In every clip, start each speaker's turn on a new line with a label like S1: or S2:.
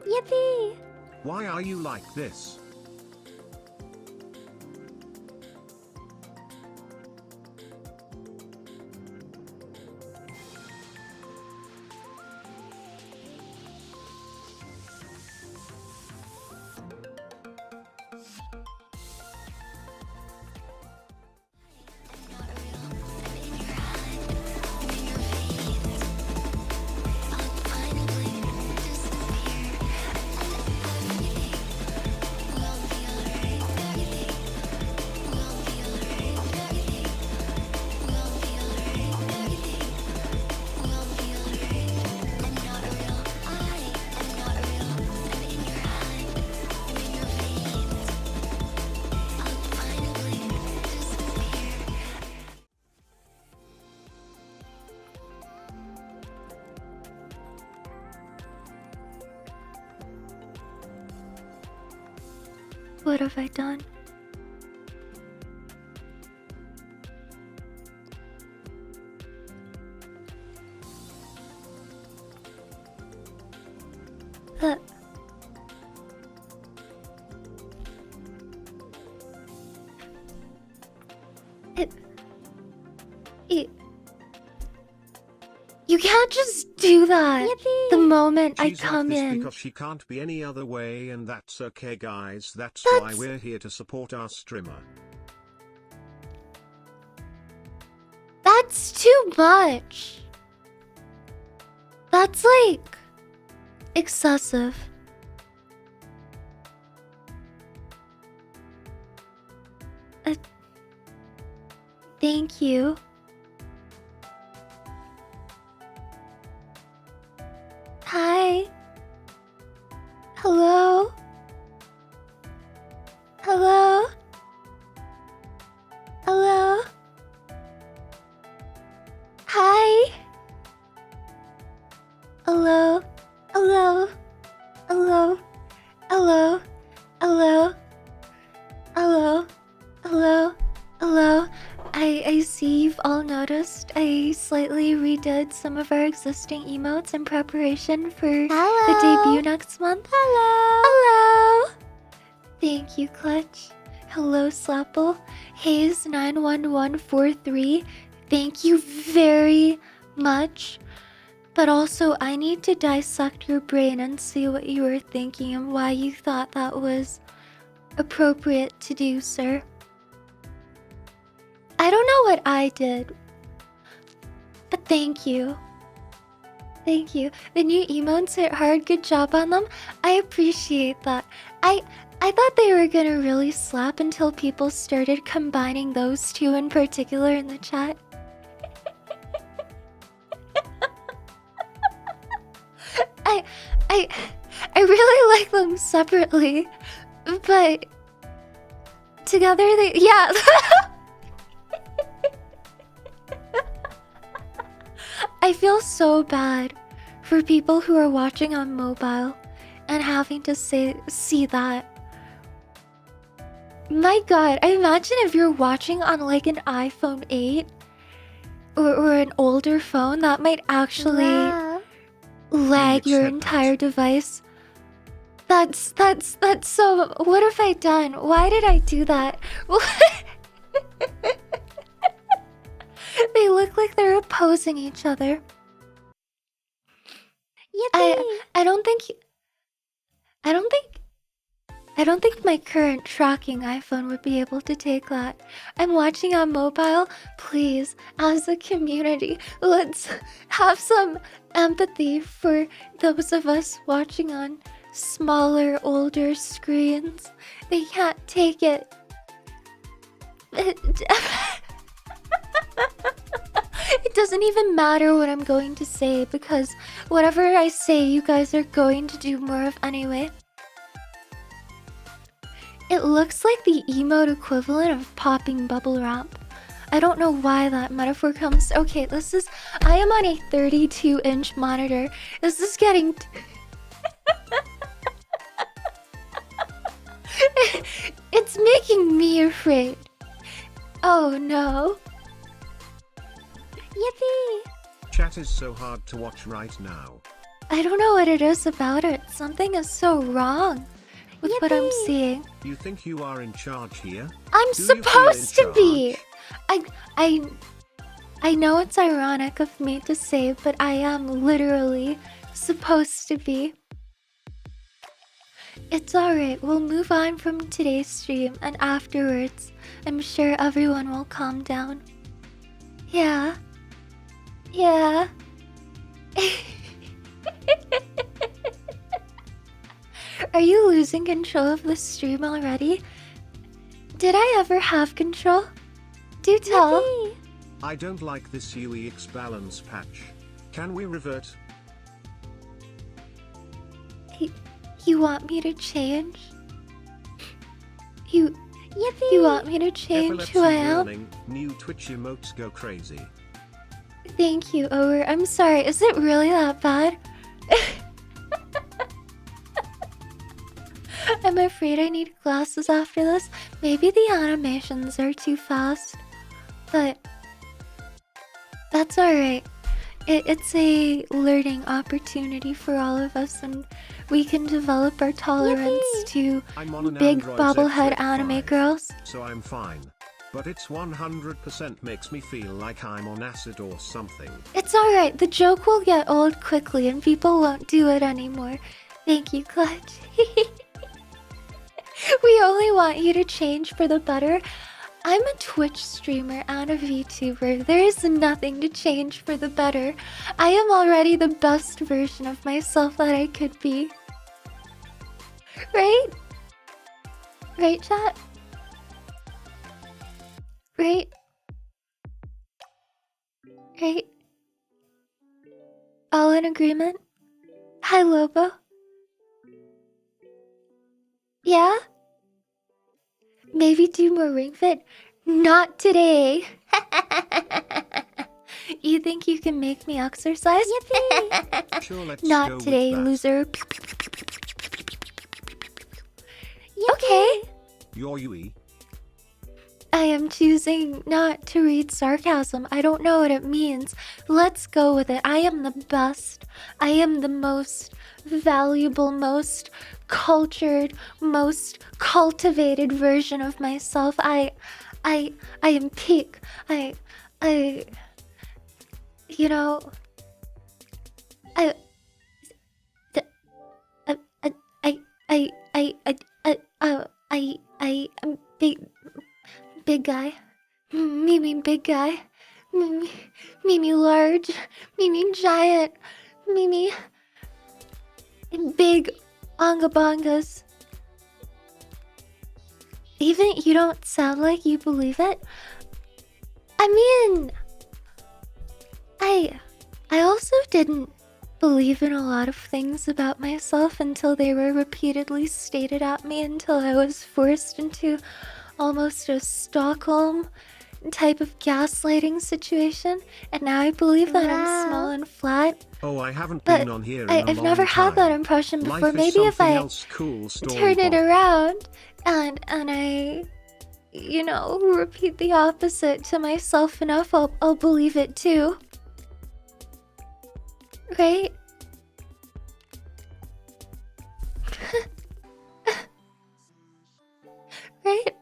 S1: Yippee!
S2: Why are you like this?
S1: What have I done? That... You can't just do that.
S3: Yippee.
S1: The moment
S2: She's
S1: I come
S2: like this
S1: in.
S2: because she can't be any other way, and that's okay, guys. That's why we're here to support our streamer.
S1: That's too much. That's like excessive. Thank you. Hi. Hello. Hello. Hello. Hi. Hello. Hello. Hello. Hello. Hello. Hello. Hello. Hello. I see you've all noticed I slightly redid some of our existing emotes in preparation for the debut next month. Hello. Thank you, Clutch. Hello, Slapple. Haze91143. Thank you very much. But also, I need to dissect your brain and see what you were thinking and why you thought that was appropriate to do, sir. I don't know what I did, but thank you. Thank you. The new emotes hit hard. Good job on them. I appreciate that. I thought they were gonna really slap until people started combining those two in particular in the chat. I really like them separately, but together they, yeah. I feel so bad for people who are watching on mobile and having to see that. My god, I imagine if you're watching on like an iPhone 8 or an older phone, that might actually lag your entire device. That's so... What have I done? Why did I do that? They look like they're opposing each other.
S3: Yippee!
S1: I don't think my current tracking iPhone would be able to take that. I'm watching on mobile. Please, as a community, let's have some empathy for those of us watching on smaller, older screens. They can't take it. It doesn't even matter what I'm going to say, because whatever I say, you guys are going to do more of anyway. It looks like the emote equivalent of popping bubble wrap. I don't know why that metaphor comes. Okay, I am on a 32-inch monitor. This is getting... It's making me afraid. Oh no.
S3: Yippee!
S2: Chat is so hard to watch right now.
S1: I don't know what it is about it. Something is so wrong with what I'm seeing.
S2: You think you are in charge here?
S1: I'm
S2: Do you feel in
S1: supposed to be.
S2: charge?
S1: I know it's ironic of me to say, but I am literally supposed to be. It's alright, we'll move on from today's stream, and afterwards, I'm sure everyone will calm down. Yeah. Yeah. Are you losing control of the stream already? Did I ever have control? Do tell.
S3: Yippee.
S2: I don't like this UEX balance patch. Can we revert?
S1: You want me to change? You
S3: Yippee.
S1: want me to change
S2: Epilepsy
S1: who I am?
S2: warning, new Twitch emotes go crazy.
S1: Thank you, Over. I'm sorry, is it really that bad? I'm afraid I need glasses after this. Maybe the animations are too fast. But that's alright. It's a learning opportunity for all of us, and we can develop our tolerance to
S2: I'm on an
S1: big
S2: Android
S1: bobblehead
S2: Z
S1: anime
S2: Flip 5,
S1: girls.
S2: so I'm fine. But it's 100% makes me feel like I'm on acid or something.
S1: It's alright, the joke will get old quickly and people won't do it anymore. Thank you, Clutch. We only want you to change for the better. I'm a Twitch streamer and a VTuber. There is nothing to change for the better. I am already the best version of myself that I could be. Right? Right, chat? Right? Right? All in agreement? Hi, Lobo. Yeah? Maybe do more Ring Fit? Not today. You think you can make me exercise?
S3: Yippee.
S2: Sure, let's
S1: Not
S2: go
S1: today,
S2: with that.
S1: loser.
S3: Yippee.
S1: Okay.
S2: Your UE.
S1: I am choosing not to read sarcasm. I don't know what it means. Let's go with it. I am the best. I am the most valuable, most cultured, most cultivated version of myself. I am peak. You know, I, th- I, I am big guy. Mimi big guy. Mimi large. Mimi giant. Mimi big ongabongas. Even you don't sound like you believe it. I mean, I also didn't believe in a lot of things about myself until they were repeatedly stated at me, until I was forced into almost a Stockholm type of gaslighting situation, and now I believe that I'm small and flat.
S2: Oh, I haven't
S1: But
S2: been on here in a
S1: I've
S2: long
S1: never had
S2: time.
S1: that impression before.
S2: Life is
S1: Maybe if
S2: something
S1: I
S2: else cool story
S1: turn it
S2: Bob.
S1: around and I, you know, repeat the opposite to myself enough, I'll believe it too. Right? Right?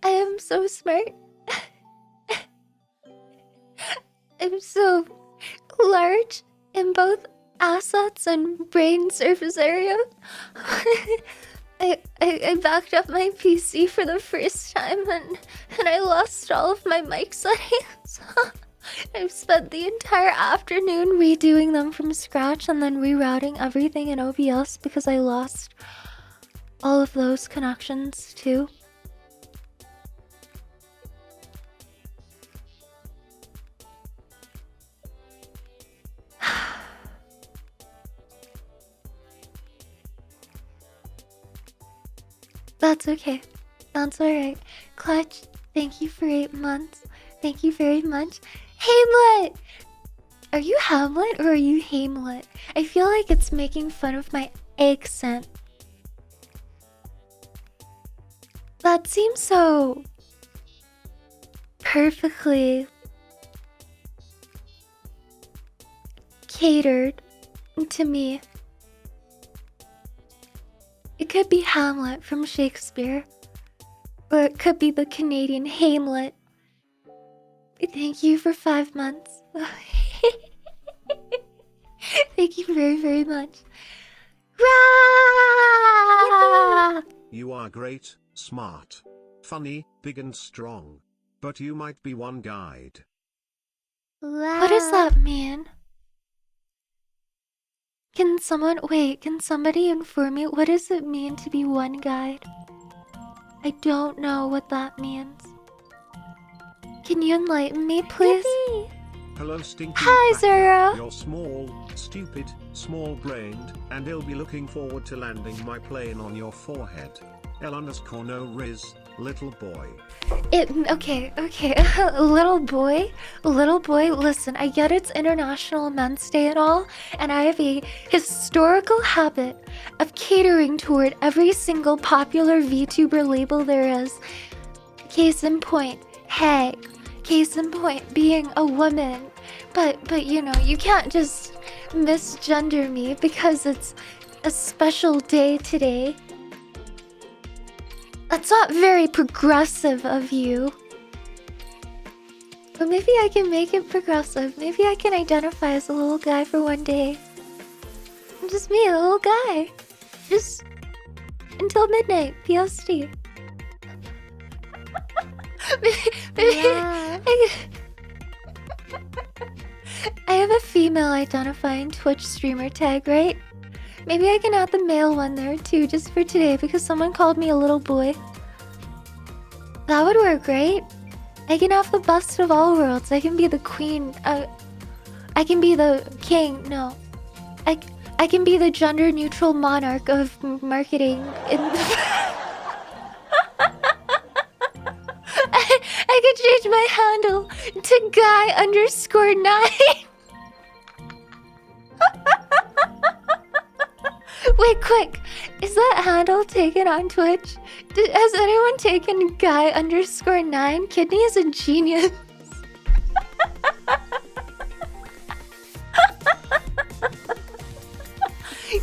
S1: I am so smart. I'm so large in both assets and brain surface area. I backed up my PC for the first time and I lost all of my mic settings. I've spent the entire afternoon redoing them from scratch and then rerouting everything in OBS because I lost all of those connections too. That's okay. That's alright. Clutch, thank you for 8 months. Thank you very much. Hamlet! Are you Hamlet or are you Hamlet? I feel like it's making fun of my accent. That seems so perfectly catered to me. It could be Hamlet from Shakespeare, or it could be the Canadian Hamlet. Thank you for 5 months. Thank you very, very much. Rah!
S2: You are great, smart, funny, big and strong. But you might be one guide.
S3: Wow.
S1: What does that mean? Can somebody inform me? What does it mean to be one guide? I don't know what that means. Can you enlighten me, please?
S3: Yippee.
S2: Hello stinky
S1: Hi,
S2: cracker.
S1: Zara.
S2: You're small, stupid, small-brained, and I'll be looking forward to landing my plane on your forehead. L_no Riz, little boy.
S1: Okay. Little boy, listen, I get it's International Men's Day and all, and I have a historical habit of catering toward every single popular VTuber label there is. Case in point, hey. Case in point, being a woman. But you know, you can't just misgender me because it's a special day today. That's not very progressive of you. But maybe I can make it progressive. Maybe I can identify as a little guy for one day. I'm just me, a little guy. Just until midnight, PST.
S3: Wow.
S1: I have a female identifying Twitch streamer tag, right? Maybe I can add the male one there too, just for today, because someone called me a little boy. That would work, right? I can have the best of all worlds. I can be the queen. I can be the king. No. I can be the gender-neutral monarch of marketing. I could change my handle to guy_9. Wait, quick. Is that handle taken on Twitch? Has anyone taken guy_9? Kidney is a genius.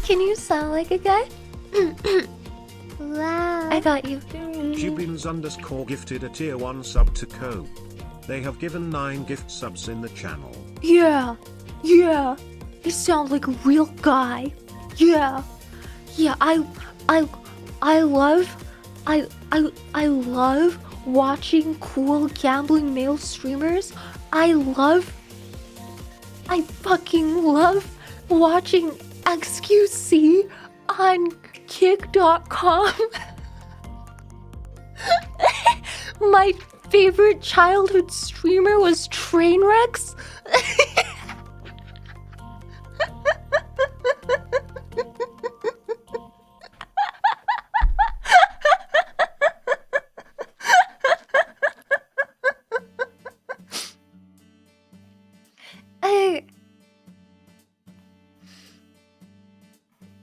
S1: Can you sound like a guy?
S3: Wow.
S1: I got you.
S2: Cubins_ gifted a tier 1 sub to Co. They have given 9 gift subs in the channel.
S1: Yeah. You sound like a real guy. Yeah. I love watching cool gambling male streamers. I fucking love watching XQC on kick.com. My favorite childhood streamer was Trainwrecks.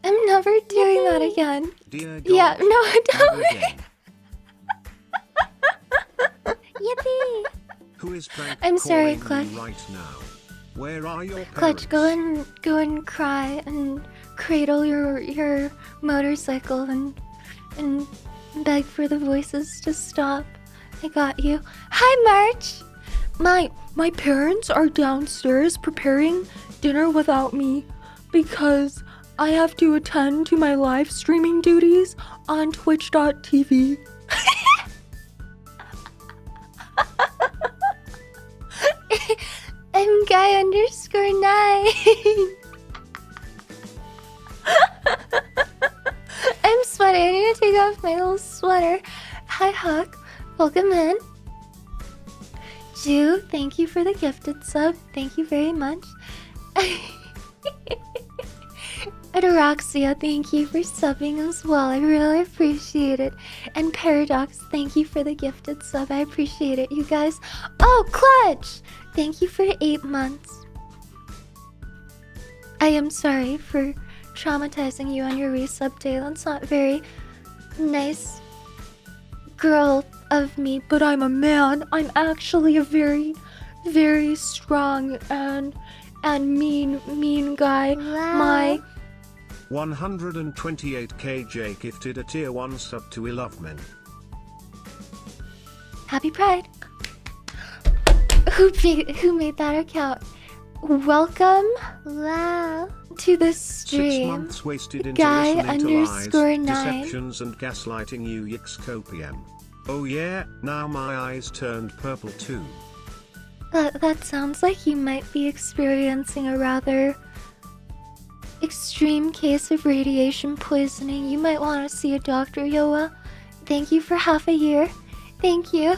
S1: I'm never doing that again.
S2: Dear God,
S1: Yeah, no, don't.
S2: never again.
S3: Yippee.
S2: Who is prank
S1: I'm sorry,
S2: calling
S1: Clutch.
S2: you right now? Where are your parents?
S1: Clutch, go and cry and cradle your motorcycle and beg for the voices to stop. I got you. Hi, March. My parents are downstairs preparing dinner without me because I have to attend to my live streaming duties on twitch.tv. I'm guy_9. I'm sweating. I need to take off my little sweater. Hi, Huck. Welcome in. Ju, thank you for the gifted sub. Thank you very much. Ataraxia, thank you for subbing as well. I really appreciate it. And Paradox, thank you for the gifted sub. I appreciate it, you guys. Oh, Clutch! Thank you for 8 months. I am sorry for traumatizing you on your resub day. That's not very nice girl of me, but I'm a man. I'm actually a very, very strong and and mean guy.
S3: Wow.
S1: My
S2: 128kj gifted a tier 1 sub to Ilovemen.
S1: happy Pride. Who made that account? Welcome
S3: Wow.
S1: to the
S2: 6
S1: stream.
S2: months wasted into
S1: Guy
S2: listening to lies,
S1: _9.
S2: deceptions and gaslighting you Yixcopium. Oh yeah, now my eyes turned purple too.
S1: That sounds like you might be experiencing a rather extreme case of radiation poisoning. You might want to see a doctor, Yoa. Thank you for half a year. Thank you.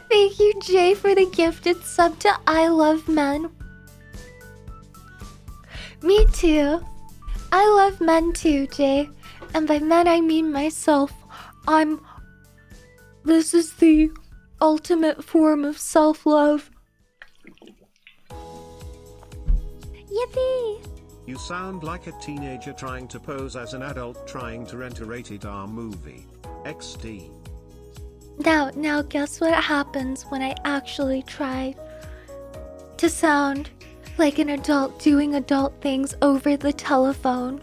S1: Thank you, Jay, for the gifted sub to I Love Men. Me too. I love men too, Jay. And by men, I mean myself. This is the ultimate form of self-love.
S3: Yippee.
S2: You sound like a teenager trying to pose as an adult trying to rent a rated R movie. XD.
S1: Now guess what happens when I actually try to sound like an adult doing adult things over the telephone.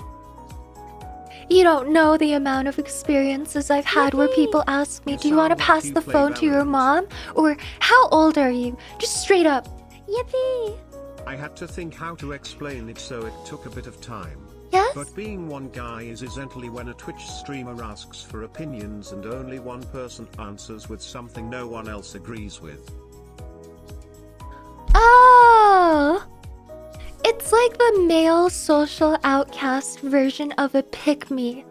S1: You don't know the amount of experiences I've had where people ask me,
S2: You
S1: do you want to
S2: sound like
S1: pass
S2: you
S1: the
S2: play
S1: phone to your
S2: Valorant.
S1: mom? Or how old are you? Just straight up.
S3: Yippee.
S2: I had to think how to explain it, so it took a bit of time.
S1: Yes?
S2: But being one guy is essentially when a Twitch streamer asks for opinions and only one person answers with something no one else agrees with.
S1: Oh! It's like the male social outcast version of a pick-me.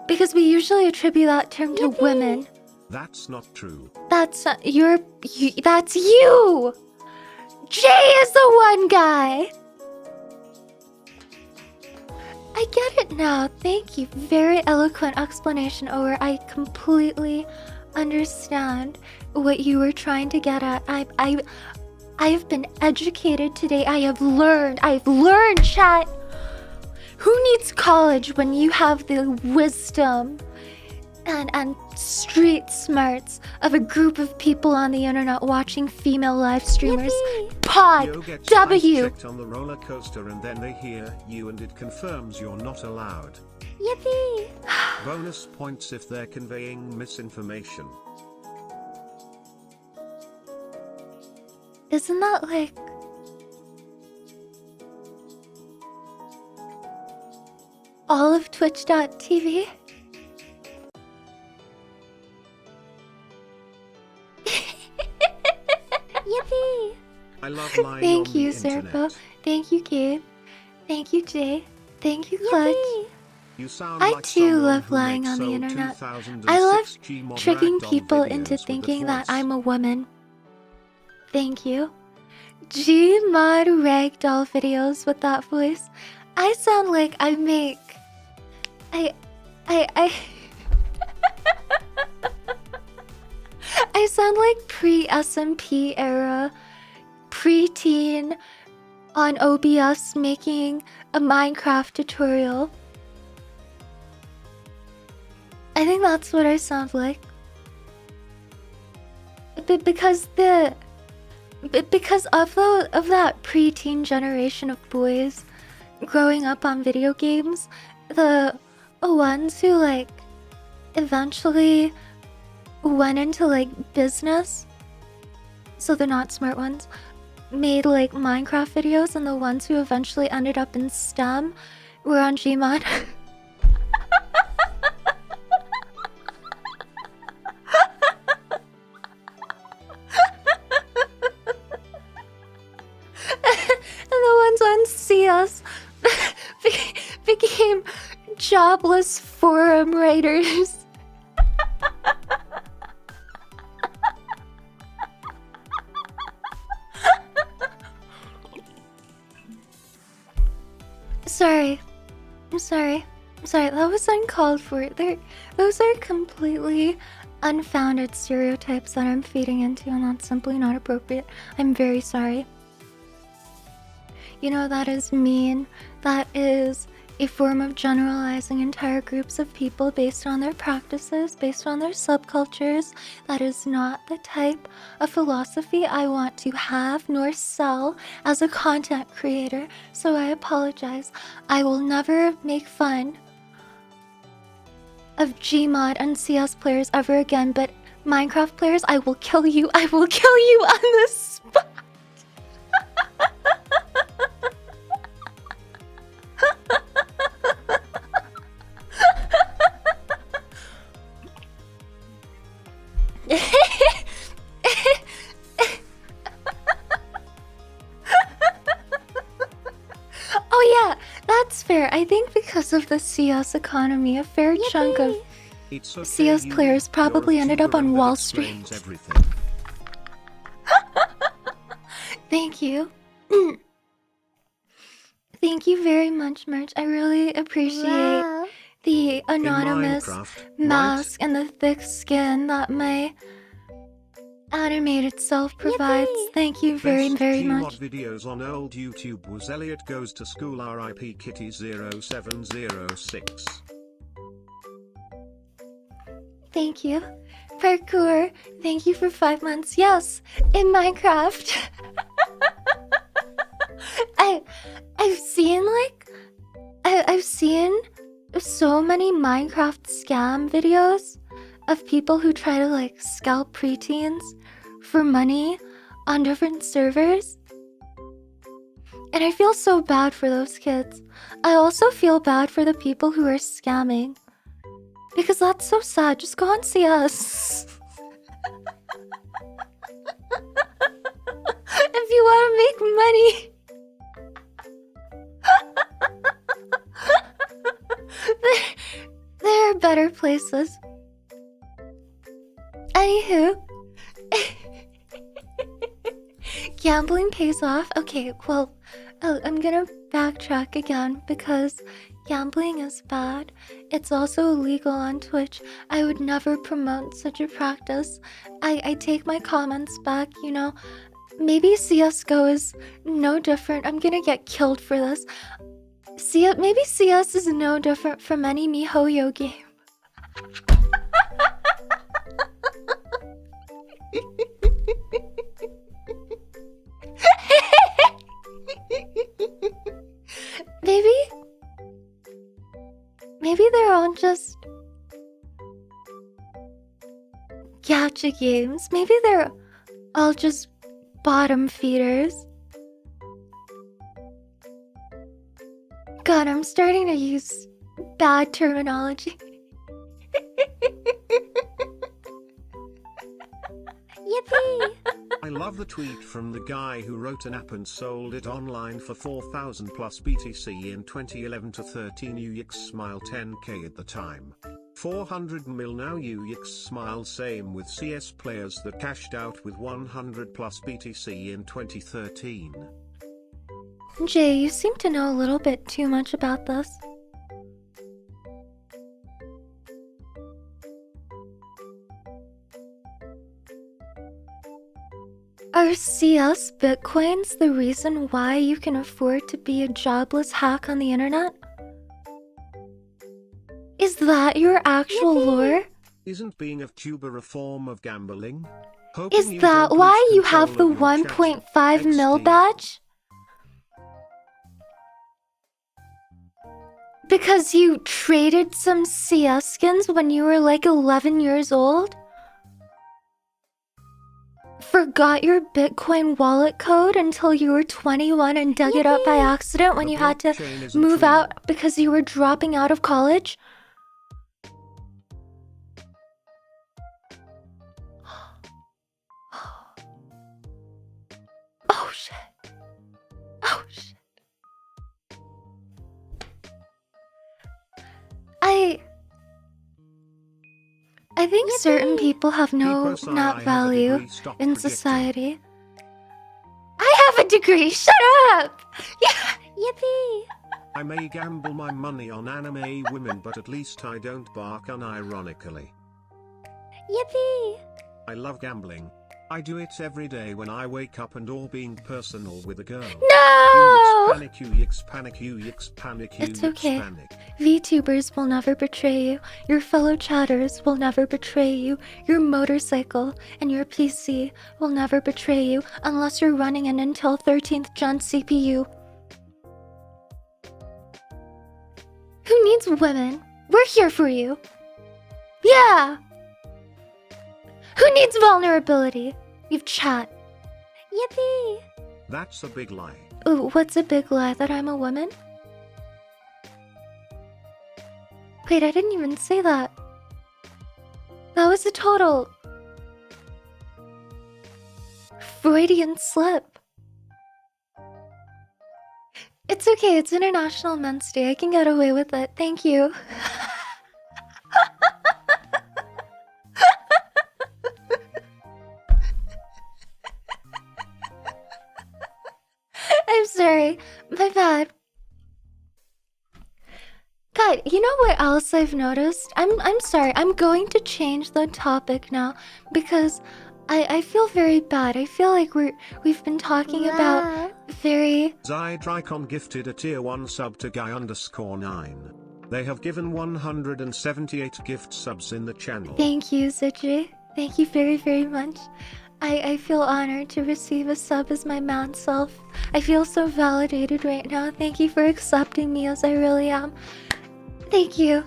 S1: Because we usually attribute that term to
S3: Yippee.
S1: women.
S2: That's not true.
S1: That's that's you! Jay is the one guy! I get it now. Thank you. Very eloquent explanation, Or. I completely understand what you were trying to get at. I've been educated today. I've learned, chat. Who needs college when you have the wisdom and street smarts of a group of people on the internet watching female live streamers?
S3: Yippee.
S1: Pod
S2: Yo gets
S1: W.
S2: checked on the roller coaster and then they hear you and it confirms you're not allowed.
S3: Yippee.
S2: Bonus points if they're conveying misinformation.
S1: Isn't that like... all of Twitch.tv?
S3: Yippee.
S2: I love lying
S1: Thank
S2: on
S1: you,
S2: the
S1: Serpo.
S2: internet.
S1: Thank you, Gabe. Thank you, Jay. Thank you, Clutch.
S3: Yippee.
S2: You sound
S1: I
S2: like
S1: too
S2: someone
S1: love
S2: who
S1: lying
S2: makes
S1: on the
S2: old
S1: internet.
S2: 2006
S1: I love
S2: Gmod
S1: tricking
S2: ragdoll
S1: people
S2: videos
S1: into
S2: with the
S1: thinking that
S2: voice.
S1: I'm a woman. Thank you. Gmod ragdoll videos with that voice. I sound like I make... I I sound like pre-SMP era, pre-teen on OBS making a Minecraft tutorial. I think that's what I sound like. Because of that pre-teen generation of boys growing up on video games, the ones who like eventually went into like business, so they're not smart ones, made like Minecraft videos, and the ones who eventually ended up in STEM were on Gmod. And the ones on CS became jobless forum writers. Sorry. I'm sorry. That was uncalled for. Those are completely unfounded stereotypes that I'm feeding into, and that's simply not appropriate. I'm very sorry. You know, that is mean. That is a form of generalizing entire groups of people based on their practices, based on their subcultures. That is not the type of philosophy I want to have nor sell as a content creator, so I apologize. I will never make fun of Gmod and CS players ever again, but Minecraft players, I will kill you. I will kill you on the spot. Oh yeah, that's fair. I think because of the CS economy, a fair chunk of
S2: It's okay,
S1: CS players probably
S2: you're a
S1: ended up
S2: tuber
S1: on
S2: and that
S1: Wall
S2: explains
S1: Street.
S2: everything.
S1: Thank you. Thank you very much, Merch. I really appreciate
S3: Wow.
S1: the anonymous
S2: Minecraft,
S1: mask and the thick skin that my animated self provides.
S3: Yippee!
S1: Thank you very,
S2: Best
S1: very
S2: Gmod
S1: much.
S2: videos on old YouTube was Elliot Goes to School RIP Kitty 0706.
S1: Thank you. Parkour, thank you for 5 months. Yes, in Minecraft. I've seen so many Minecraft scam videos of people who try to like scalp preteens for money on different servers. And I feel so bad for those kids. I also feel bad for the people who are scamming. Because that's so sad. Just go and see us. If you want to make money. There are better places. Anywho. Gambling pays off. Okay, well, I'm gonna backtrack again because gambling is bad. It's also illegal on Twitch. I would never promote such a practice. I take my comments back, you know. Maybe CSGO is no different. I'm gonna get killed for this. Maybe CS is no different from any MiHoYo game. Maybe they're all just gacha games. Maybe they're all just bottom feeders. God, I'm starting to use bad terminology.
S3: Yippee!
S2: I love the tweet from the guy who wrote an app and sold it online for 4,000 plus BTC in 2011 to 13 UX smile 10k at the time. 400 mil now UX smile, same with CS players that cashed out with 100 plus BTC in 2013.
S1: Jay, you seem to know a little bit too much about this. Are CS bitcoins the reason why you can afford to be a jobless hack on the internet? Is that your actual lore?
S2: Isn't being a tuber a form of gambling?
S1: Is that why you have the 1.5 mil badge? Because you traded some CS skins when you were like 11 years old? Forgot your Bitcoin wallet code until you were 21 and dug it up by accident when you had to move out because you were dropping out of college? Oh shit. Oh shit. I think certain people have no not value in society. I have a degree. Shut up. Yeah.
S3: Yippee!
S2: I may gamble my money on anime women, but at least I don't bark unironically.
S3: Yippee!
S2: I love gambling. I do it every day when I wake up and all being personal with a girl.
S1: No. No!
S2: panic, UX panic, UX panic,
S1: It's
S2: UX
S1: okay.
S2: panic.
S1: VTubers will never betray you. Your fellow chatters will never betray you. Your motorcycle and your PC will never betray you unless you're running an Intel 13th Gen CPU. Who needs women? We're here for you. Yeah! Who needs vulnerability? You've chat.
S3: Yippee!
S2: That's a big lie.
S1: Ooh, what's a big lie? That I'm a woman? Wait, I didn't even say that. That was a total Freudian slip. It's okay, it's International Men's Day. I can get away with it. Thank you. I'm sorry. My bad. God, you know what else I've noticed? I'm sorry. I'm going to change the topic now because I feel very bad. I feel like we've been talking about very
S2: Zydricon gifted a tier 1 sub to guy_9. They have given 178 gift subs in the channel.
S1: Thank you, Zidri. Thank you very, very much. I feel honored to receive a sub as my man self. I feel so validated right now. Thank you for accepting me as I really am. Thank you.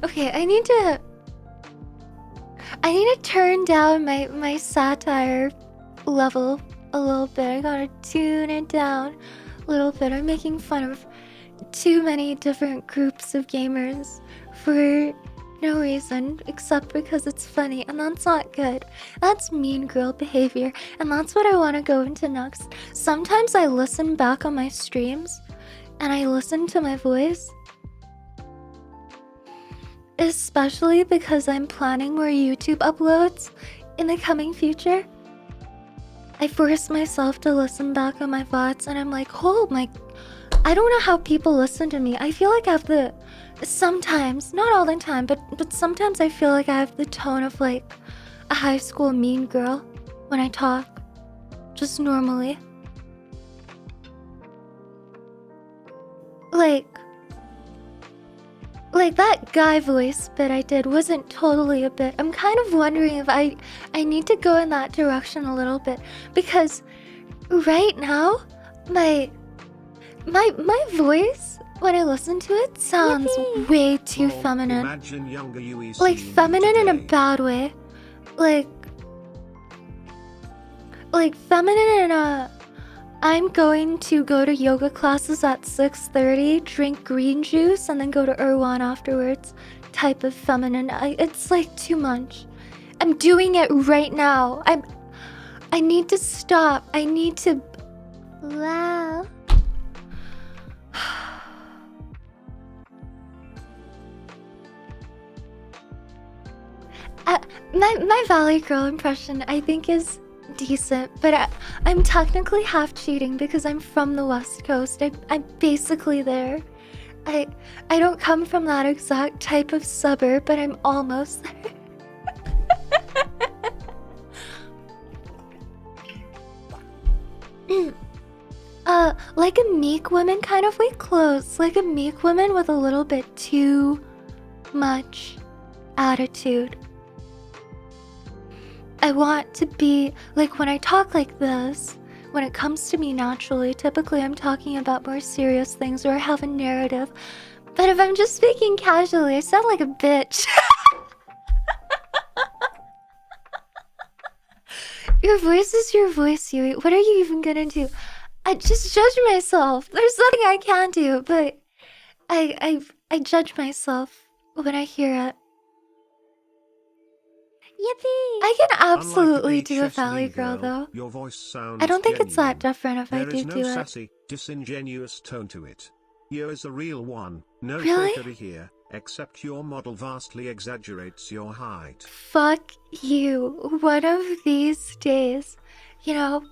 S1: Okay, I need to turn down my satire level a little bit. I gotta tune it down a little bit. I'm making fun of too many different groups of gamers for no reason except because it's funny, and that's not good. That's mean girl behavior, and that's what I want to go into next. Sometimes I listen back on my streams and I listen to my voice, especially because I'm planning more YouTube uploads in the coming future. I force myself to listen back on my VODs and I'm like, oh my, I don't know how people listen to me. I feel like I have the, sometimes, not all the time, but sometimes I feel like I have the tone of like a high school mean girl when I talk, just normally. Like that guy voice bit I did wasn't totally a bit. I'm kind of wondering if I need to go in that direction a little bit, because right now my voice, when I listen to it, sounds way too feminine.
S2: Imagine younger UE
S1: Like
S2: seeing
S1: feminine in a
S2: today.
S1: bad way. Like feminine in a, I'm going to go to yoga classes at 6:30, drink green juice, and then go to Irwan afterwards type of feminine. It's like too much. I'm doing it right now. I need to stop. I need to...
S3: Wow.
S1: My Valley Girl impression, I think, is decent, but I'm technically half cheating because I'm from the West Coast. I'm basically there. I don't come from that exact type of suburb, but I'm almost there. Like a meek woman kind of way close. Like a meek woman with a little bit too much attitude. I want to be, like, when I talk like this, when it comes to me naturally, typically I'm talking about more serious things or I have a narrative. But if I'm just speaking casually, I sound like a bitch. Your voice is your voice, Yui. What are you even gonna do? I just judge myself. There's nothing I can do, but I judge myself when I hear it.
S3: Yippee!
S1: I can
S2: Unlike
S1: absolutely
S2: the
S1: do a
S2: chess
S1: Valley
S2: league
S1: girl, though.
S2: Your voice sounds
S1: I don't think it's that
S2: genuine.
S1: different if I
S2: There is no
S1: do it.
S2: sassy, disingenuous tone to it. You is the real one. No
S1: Really?
S2: fakery here, except your model vastly exaggerates your height.
S1: Fuck you. One of these days, you know,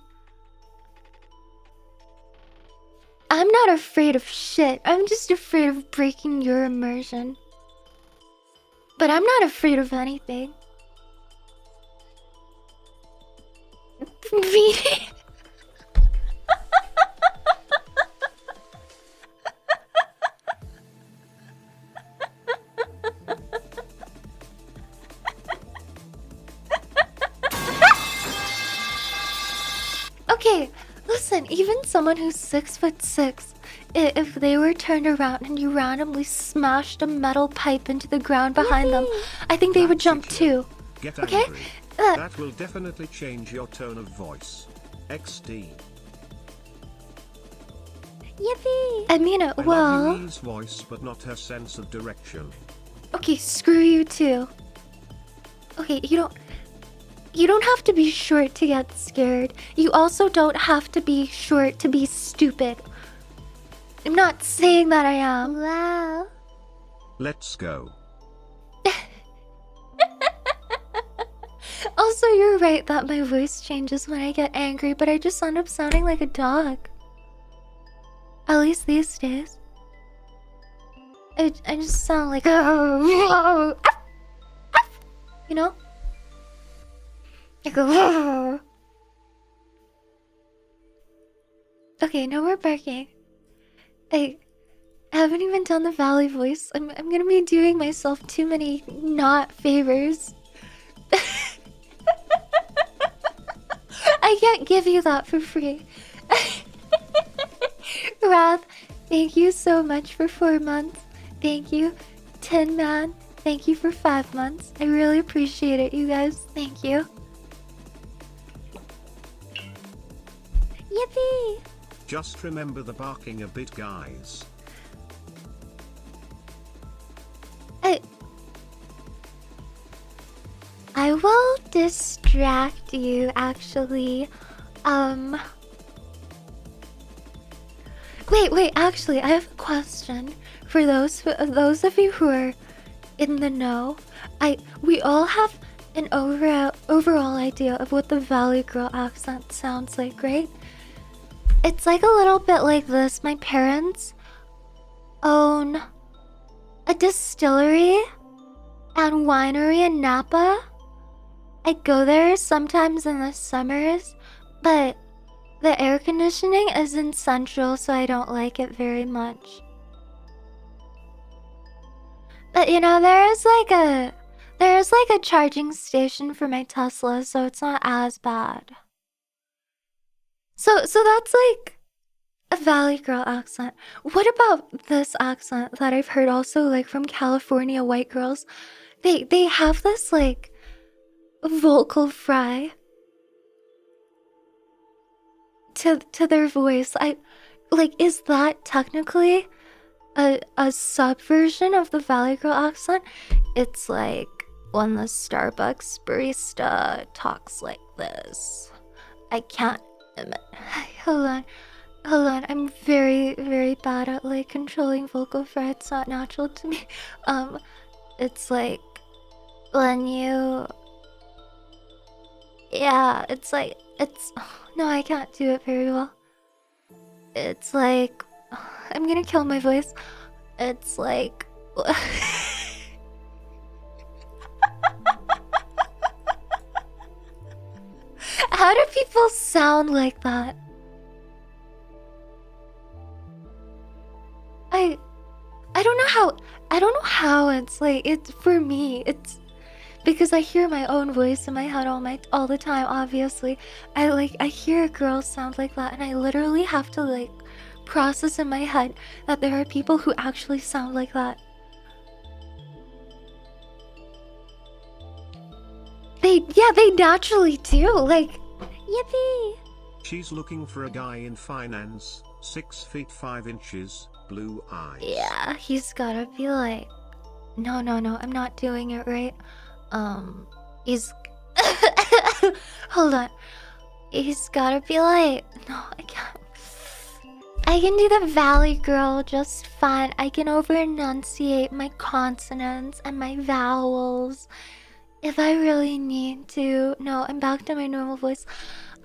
S1: I'm not afraid of shit. I'm just afraid of breaking your immersion. But I'm not afraid of anything. Meaty. Okay, listen, even someone who's 6'6", if they were turned around and you randomly smashed a metal pipe into the ground behind them, I think they would jump too.
S2: Get
S1: Okay?
S2: angry. That will definitely change your tone of voice. XD.
S3: Yippee!
S1: I mean it
S2: I
S1: well.
S2: love Yui's voice, but not her sense of direction.
S1: Okay, screw you too. Okay, you don't have to be short to get scared. You also don't have to be short to be stupid. I'm not saying that I am.
S3: Wow.
S2: Let's go.
S1: Also, you're right that my voice changes when I get angry, but I just end up sounding like a dog. At least these days. I just sound like you know? I go Okay, no more barking. I haven't even done the valley voice. I'm gonna be doing myself too many not favors. I can't give you that for free. Wrath, thank you so much for 4 months. Thank you. Tin Man, thank you for 5 months. I really appreciate it, you guys. Thank you.
S3: Yippee!
S2: Just remember the barking a bit, guys.
S1: I will distract you, actually. Wait, actually, I have a question for those of you who are in the know. We all have an overall idea of what the Valley Girl accent sounds like, right? It's like a little bit like this. My parents own a distillery and winery in Napa. I go there sometimes in the summers, but the air conditioning is in Central, so I don't like it very much. But you know, there's like a charging station for my Tesla, so it's not as bad. So that's like a Valley Girl accent. What about this accent that I've heard also, like, from California white girls? They have this like vocal fry to their voice. Is that technically a subversion of the Valley Girl accent? It's like when the Starbucks barista talks like this. I can't hold on. I'm very, very bad at like controlling vocal fry. It's not natural to me. It's like when you it's no, I can't do it very well. It's like I'm gonna kill my voice. It's like how do people sound like that? I don't know how it's like, it's for me, it's because I hear my own voice in my head all the time. Obviously, I hear a girl sound like that, and I literally have to like process in my head that there are people who actually sound like that. They naturally do. Like,
S3: Yippee!
S2: She's looking for a guy in finance, 6 feet 5 inches, blue eyes.
S1: yeah, he's gotta be like, no, I'm not doing it right. He's hold on. He's gotta be like, no, I can't. I can do the Valley Girl just fine. I can over enunciate my consonants and my vowels if I really need to. No, I'm back to my normal voice.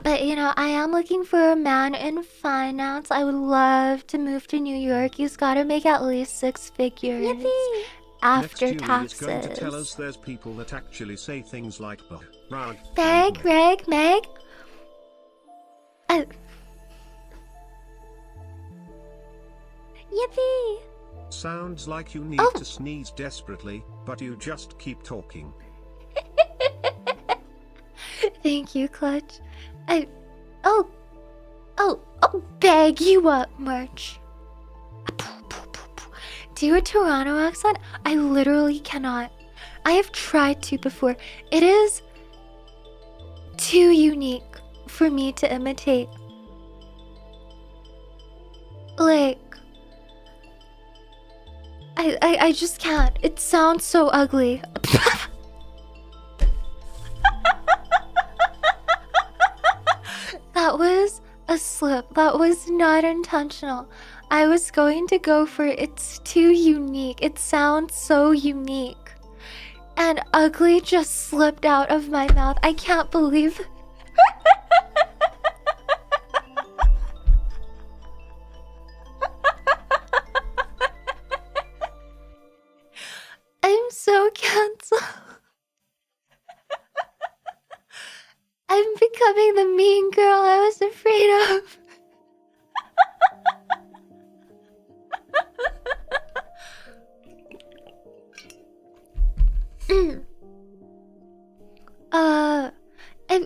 S1: But you know, I am looking for a man in finance. I would love to move to New York. He's gotta make at least 6 figures.
S3: Yippee!
S1: After
S2: Next
S1: taxes.
S2: Yui is going to tell us there's people that actually say things like "buh," "rug,"
S1: Meg. I,
S3: Yippee!
S2: Sounds like you need
S1: Oh.
S2: to sneeze desperately, but you just keep talking.
S1: Thank you, Clutch. Oh, bag you up, March. Do a Toronto accent? I literally cannot. I have tried to before. It is too unique for me to imitate. Like, I just can't. It sounds so ugly. That was a slip. That was not intentional. I was going to go for it's too unique. It sounds so unique. And ugly just slipped out of my mouth. I can't believe. I'm so canceled. I'm becoming the mean girl I was afraid of.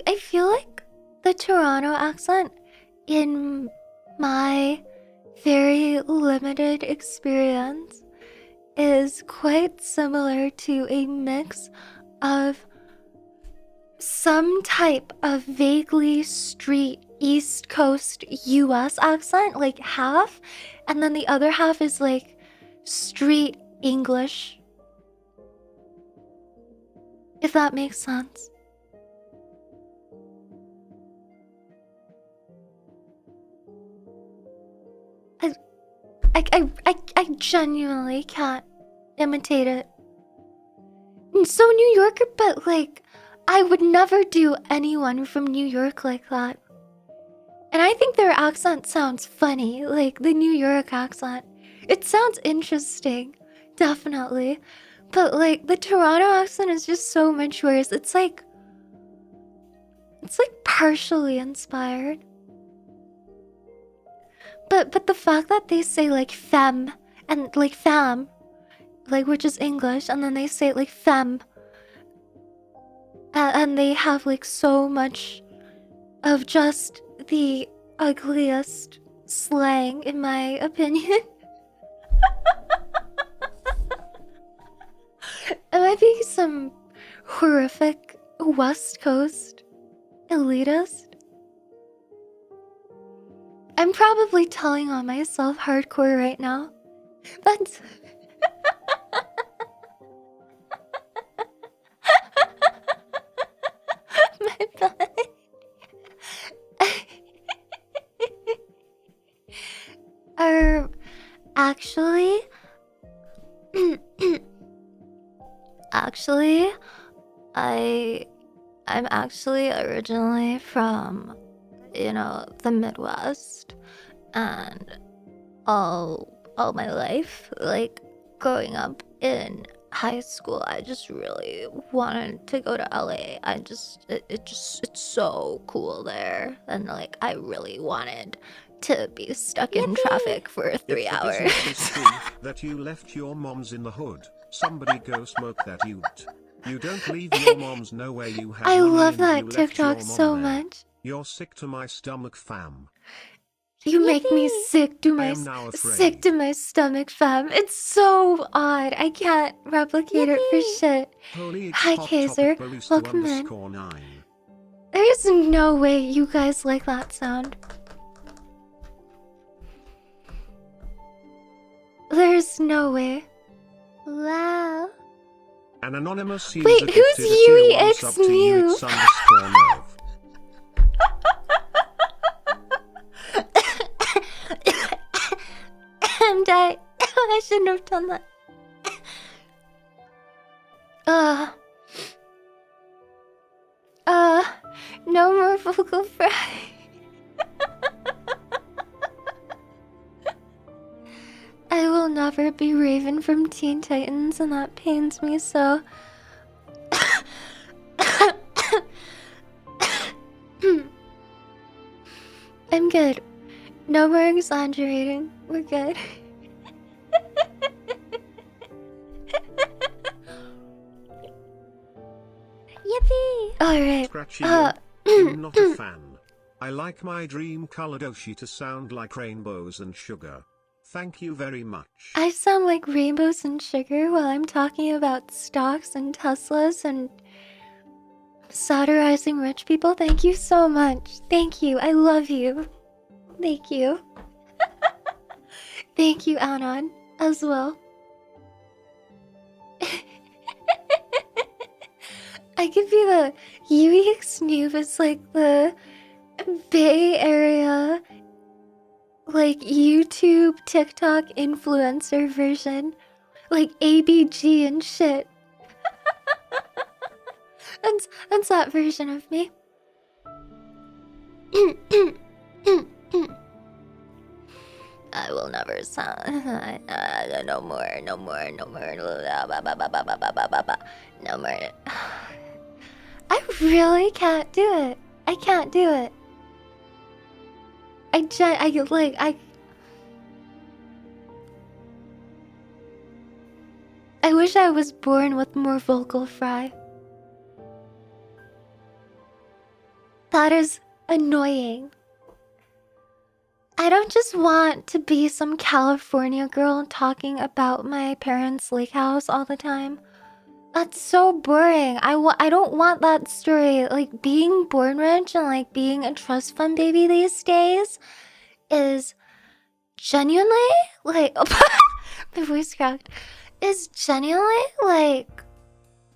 S1: I feel like the Toronto accent, in my very limited experience, is quite similar to a mix of some type of vaguely street East Coast US accent, like half, and then the other half is like street English. If that makes sense. I genuinely can't imitate it. So New Yorker, but like, I would never do anyone from New York like that. And I think their accent sounds funny, like the New York accent. It sounds interesting, definitely. But like, the Toronto accent is just so much worse. It's like partially inspired. But the fact that they say like femme and like fam, like which is English, and then they say it like femme, and they have like so much of just the ugliest slang, in my opinion. Am I being some horrific West Coast elitist? I'm probably telling on myself hardcore right now. But my bad. Actually, actually, I'm actually originally from, the Midwest, and all my life, like growing up in high school, I just really wanted to go to LA. It's so cool there, and like I really wanted to be stuck in traffic for 3
S2: If the
S1: hours.
S2: business is true that you left your moms in the hood, somebody go smoke that ute. You don't leave your moms know where you have
S1: I
S2: money
S1: love
S2: and you
S1: that
S2: left
S1: TikTok
S2: your mom
S1: so
S2: there.
S1: much.
S2: You're sick to my stomach, fam.
S1: You make me
S3: Yippee!
S1: sick to
S2: I
S1: my
S2: am now afraid.
S1: sick to my stomach, fam. It's so odd. I can't replicate it for
S3: Yippee!
S1: shit.
S2: Holy
S1: Hi,
S2: Hot
S1: Kaiser.
S2: Topic Barista
S1: Welcome in.
S2: _9.
S1: There's no way you guys like that sound. There's no way.
S3: Wow.
S2: An anonymous user
S1: Wait, who's
S2: gifted a tier
S1: Yui
S2: 1
S1: X
S2: sub to
S1: Mew?
S2: Utes _ nerve.
S1: I'm dying. I shouldn't have done that. No more vocal fry. I will never be Raven from Teen Titans, and that pains me so. I'm good. No more exaggerating. We're good.
S3: Yippee!
S1: Alright.
S2: Scratchy, I'm not a fan. I like my dream colored Oshi to sound like rainbows and sugar. Thank you very much.
S1: I sound like rainbows and sugar while I'm talking about stocks and Teslas and satirizing rich people. Thank you so much. Thank you. I love you. Thank you. Thank you, Anon, as well. I could be the UEX Noob is like the Bay Area, like YouTube, TikTok influencer version, like ABG and shit. That's that version of me. I will never sound no more, no more, no more, no more. I really can't do it. I can't do it. I wish I was born with more vocal fry. That is annoying. I don't just want to be some California girl talking about my parents' lake house all the time. That's so boring. I don't want that story. Like, being born rich and like being a trust fund baby these days is genuinely like my voice cracked. Is genuinely like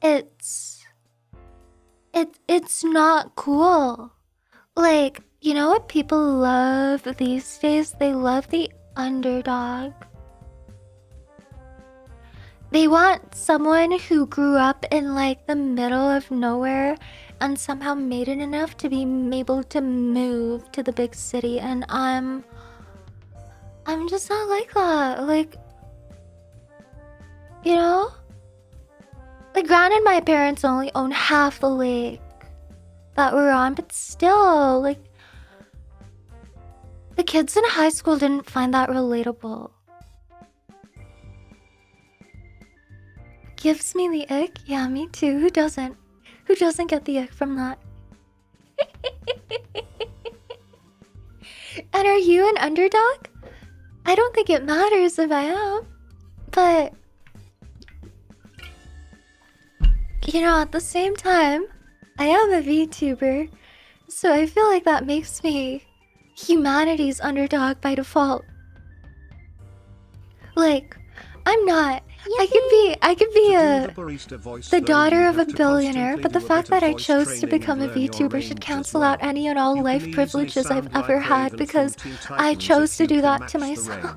S1: it's not cool. Like, you know what people love these days? They love the underdog. They want someone who grew up in like the middle of nowhere and somehow made it enough to be able to move to the big city, and I'm just not like that. Like, you know? Like, granted, my parents only own half the lake that we're on, but still, like, the kids in high school didn't find that relatable. Gives me the ick? Yeah, me too. Who doesn't? Who doesn't get the ick from that? And are you an underdog? I don't think it matters if I am. But, you know, at the same time, I am a VTuber. So I feel like that makes me humanity's underdog by default. Like, I'm not. I could be the daughter of a billionaire, but the fact that I chose to become a VTuber should cancel out any and all life privileges I've ever had because I chose to do that to myself.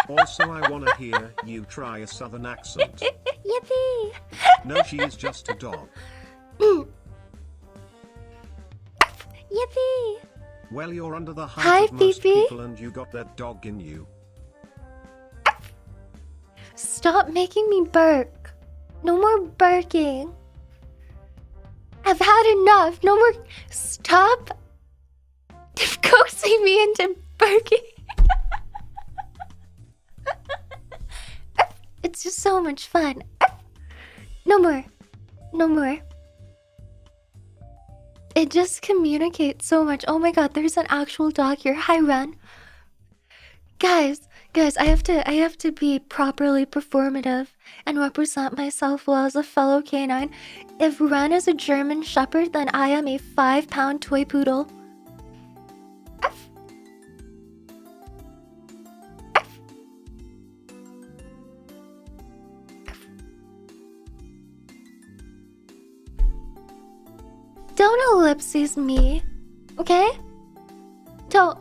S2: Also, I wanna hear you try a southern accent.
S3: Yippee!
S2: No, she is just a dog.
S3: Yippee!
S2: Well, you're under the height
S1: Hi,
S2: of most
S1: Phoebe.
S2: people and you got that dog in you.
S1: Stop making me bark. No more barking. I've had enough. No more. Stop coaxing me into barking. It's just so much fun. No more. No more. It just communicates so much. Oh my god, there's an actual dog here. Hi, Ren. Guys, I have to be properly performative and represent myself well as a fellow canine. If Ren is a German Shepherd, then I am a 5-pound toy poodle. Don't ellipses me, okay? Don't.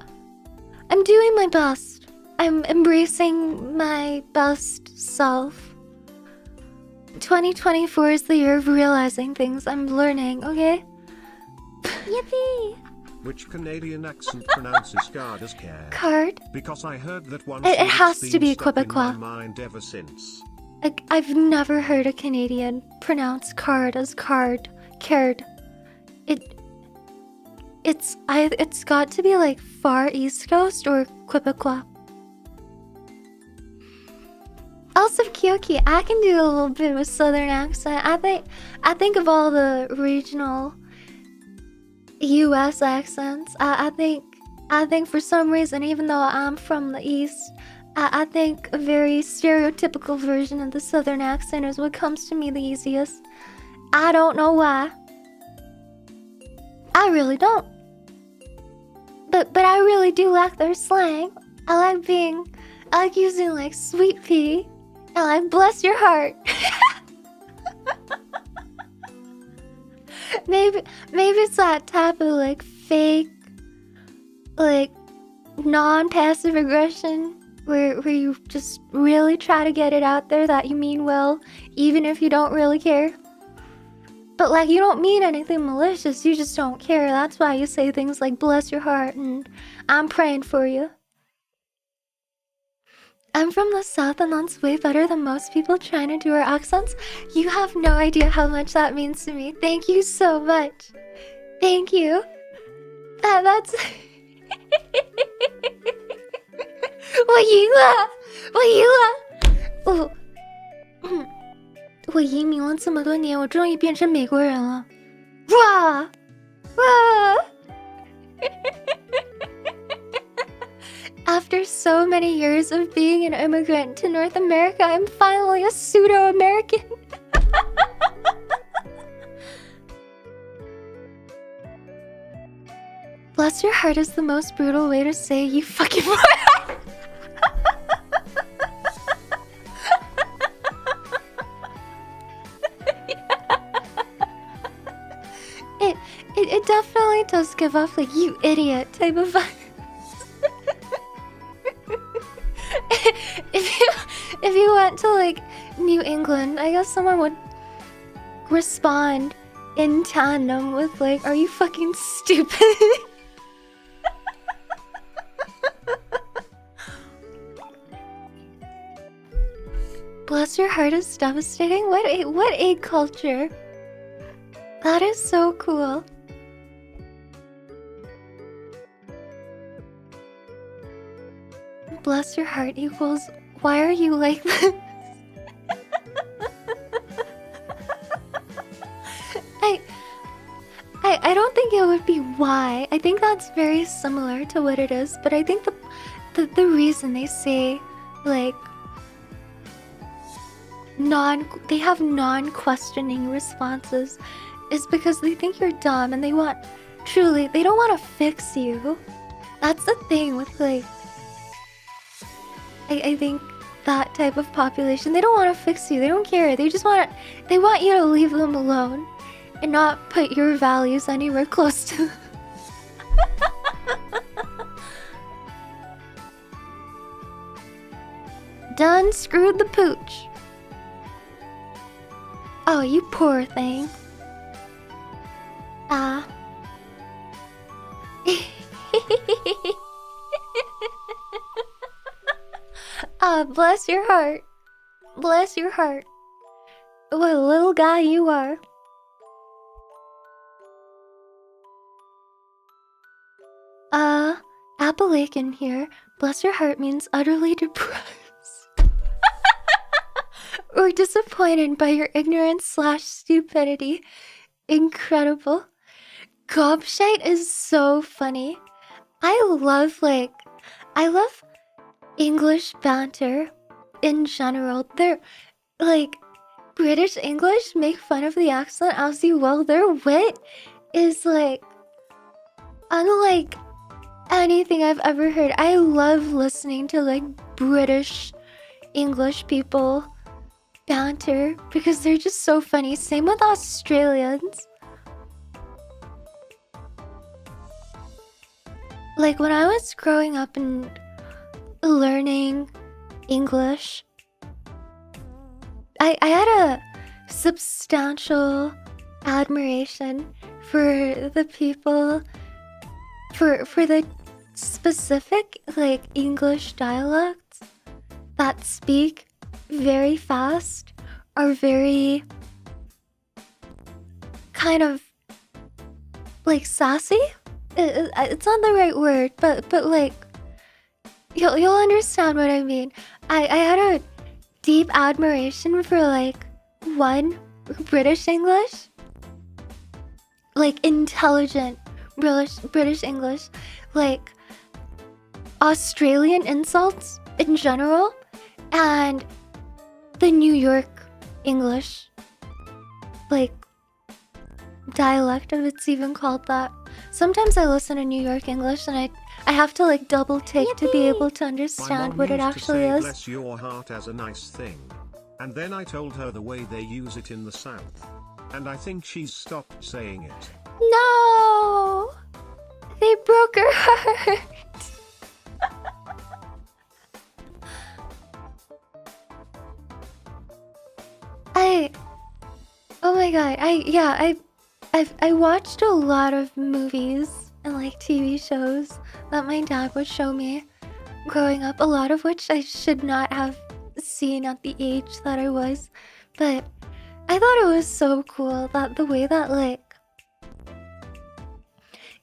S1: I'm doing my best. I'm embracing my best self. 2024 is the year of realizing things. I'm learning, okay?
S3: Yippee!
S2: Which Canadian accent pronounces card as care?
S1: Card?
S2: Because I heard that once.
S1: It
S2: and it's
S1: has
S2: been
S1: to be
S2: stuck in
S1: Quebecois.
S2: my mind ever since.
S1: I've never heard a Canadian pronounce card as card. Cared. It's got to be like far East Coast or Quebecois. Also, Kyoki, I can do a little bit of a southern accent. I think of all the regional US accents. I think for some reason, even though I'm from the East, I think a very stereotypical version of the southern accent is what comes to me the easiest. I don't know why. I really don't. But I really do like their slang. I like using like sweet pea and like bless your heart. maybe it's that type of like fake, like non-passive aggression where you just really try to get it out there that you mean well, even if you don't really care. But like, you don't mean anything malicious, you just don't care. That's why you say things like bless your heart and I'm praying for you. I'm from the South and that's way better than most people trying to do our accents. You have no idea how much that means to me. Thank you so much. Thank you. That's... 我赢了！我赢了！我移民了这么多年，我终于变成美国人了！哇哇！After so many years of being an immigrant to North America, I'm finally a pseudo-American. Bless your heart is the most brutal way to say you fucking It definitely does give off like you idiot type of vibe. if you went to like New England, I guess someone would respond in tandem with like, are you fucking stupid? Bless your heart is devastating. What a culture. That is so cool. Bless your heart equals, why are you like this? I don't think it would be why. I think that's very similar to what it is, but I think the reason they say like they have non-questioning responses is because they think you're dumb and they don't want to fix you. That's the thing with like I think that type of population, they don't want to fix you. They don't care. They want you to leave them alone and not put your values anywhere close to them. Done screwed the pooch. Oh, you poor thing. Ah. Ah, bless your heart. Bless your heart. What a little guy you are. Appalachian here. Bless your heart means utterly depressed. Or disappointed by your ignorance/stupidity. Incredible. Gobshite is so funny. I love English banter in general. They're like British English make fun of the accent as you will. Their wit is like unlike anything I've ever heard. I love listening to like British English people banter because they're just so funny. Same with Australians. Like when I was growing up and learning English, I had a substantial admiration for the people, for the specific like English dialects that speak very fast, are very kind of like sassy. it's not the right word, but like you'll understand what I mean. I had a deep admiration for like one British English, like intelligent British English, like Australian insults in general, and the New York English, like dialect, if it's even called that. Sometimes I listen to New York English and I have to like double take to be able to
S2: My
S1: understand
S2: mom
S1: what it
S2: used to
S1: actually
S2: say
S1: is.
S2: bless your heart as a nice thing. And then I told her the way they use it in the South. And I think she's stopped saying it.
S1: No! They broke her heart. Oh my god, I watched a lot of movies and like TV shows that my dad would show me growing up, a lot of which I should not have seen at the age that I was, but I thought it was so cool that the way that like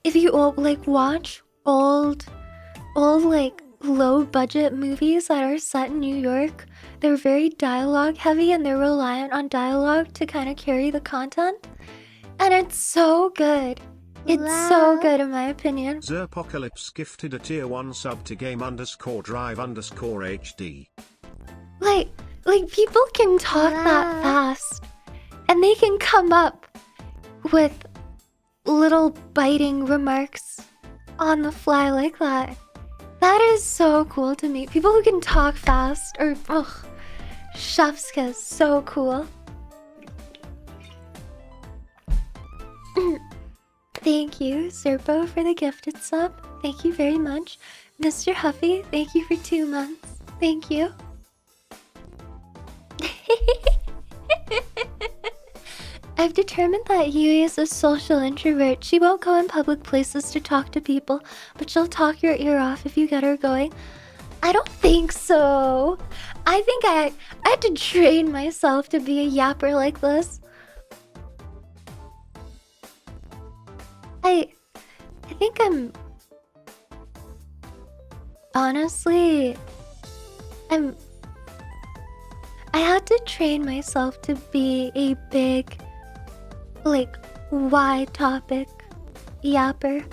S1: if you all like watch old like low budget movies that are set in New York, they're very dialogue heavy and they're reliant on dialogue to kind of carry the content. And it's so good. It's so
S3: Wow.
S1: good in my opinion.
S2: Zerpocalypse gifted a tier 1 sub to game_drive_HD.
S1: Like people can talk that
S3: Wow.
S1: fast and they can come up with little biting remarks on the fly like that. That is so cool to me. People who can talk fast or chef's kiss, so cool. Thank you, Serpo, for the gifted sub. Thank you very much. Mr. Huffy, thank you for 2 months. Thank you. I've determined that Yui is a social introvert. She won't go in public places to talk to people, but she'll talk your ear off if you get her going. I don't think so. I think I had to train myself to be a yapper like this. I think I'm... Honestly, I had to train myself to be a big, like, wide topic yapper.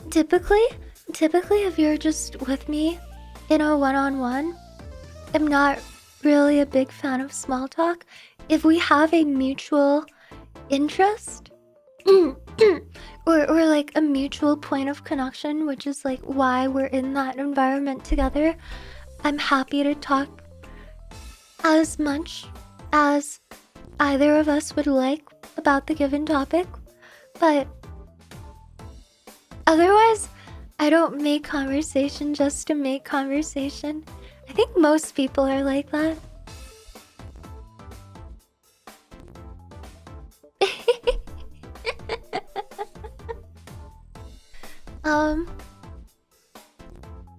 S1: Typically, if you're just with me in a one-on-one, I'm not really a big fan of small talk. If we have a mutual interest, or like a mutual point of connection, which is like why we're in that environment together, I'm happy to talk as much as either of us would like about the given topic. But otherwise, I don't make conversation just to make conversation. I think most people are like that.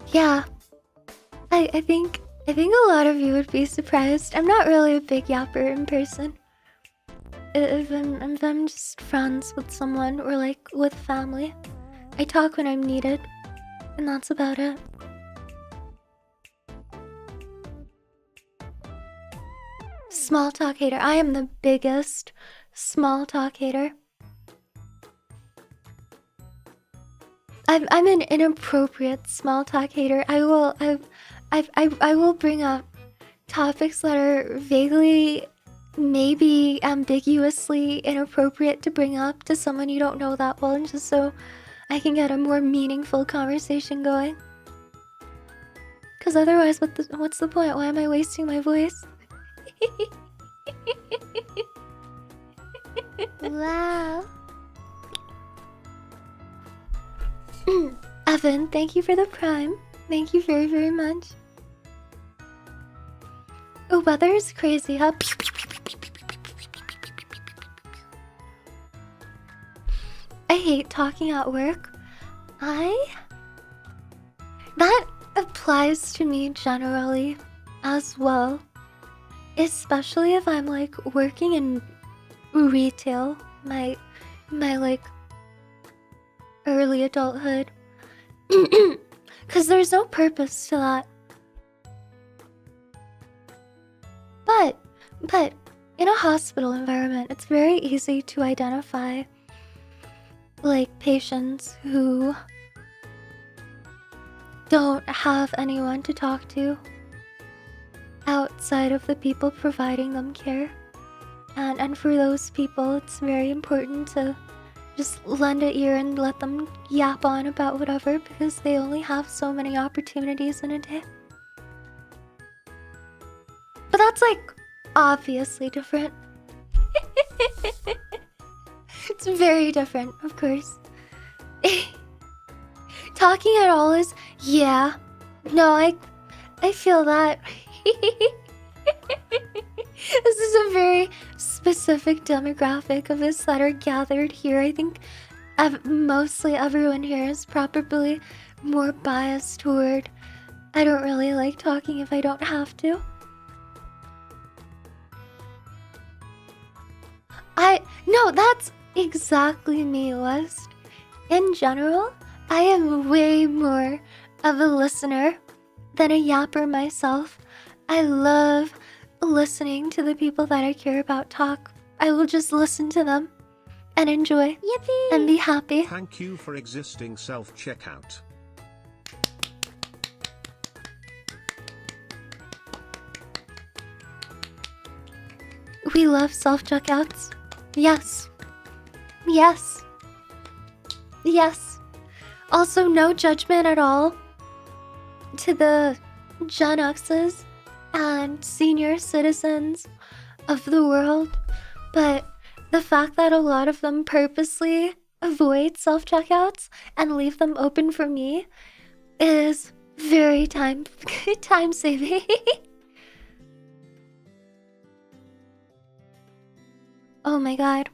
S1: Yeah. I think a lot of you would be surprised. I'm not really a big yapper in person. If I'm just friends with someone or like with family, I talk when I'm needed, and that's about it. Small talk hater. I am the biggest small talk hater. I'm an inappropriate small talk hater. I will bring up topics that are vaguely, maybe ambiguously inappropriate to bring up to someone you don't know that well, and just so I can get a more meaningful conversation going. Because otherwise, what's the point? Why am I wasting my voice?
S3: Wow.
S1: Evan, thank you for the prime. Thank you very, very much. Oh, weather is crazy, huh? I hate talking at work. That applies to me generally as well. Especially if I'm like working in retail. My like early adulthood. Because there's no purpose to that. But in a hospital environment, it's very easy to identify like patients who don't have anyone to talk to outside of the people providing them care. And for those people, it's very important to just lend an ear and let them yap on about whatever, because they only have so many opportunities in a day. But that's like obviously different. It's very different, of course. Talking at all is, yeah. No, I feel that. This is a very specific demographic of us that are gathered here. I think mostly everyone here is probably more biased toward, I don't really like talking if I don't have to. No, that's exactly me, West. In general, I am way more of a listener than a yapper myself. I love listening to the people that I care about talk. I will just listen to them and enjoy.
S3: Yippee!
S1: And be happy.
S2: Thank you for existing self-checkout.
S1: We love self-checkouts. Yes. Yes. Yes. Also, no judgment at all to the Gen X's and senior citizens of the world, but the fact that a lot of them purposely avoid self-checkouts and leave them open for me is very time saving. Oh my god.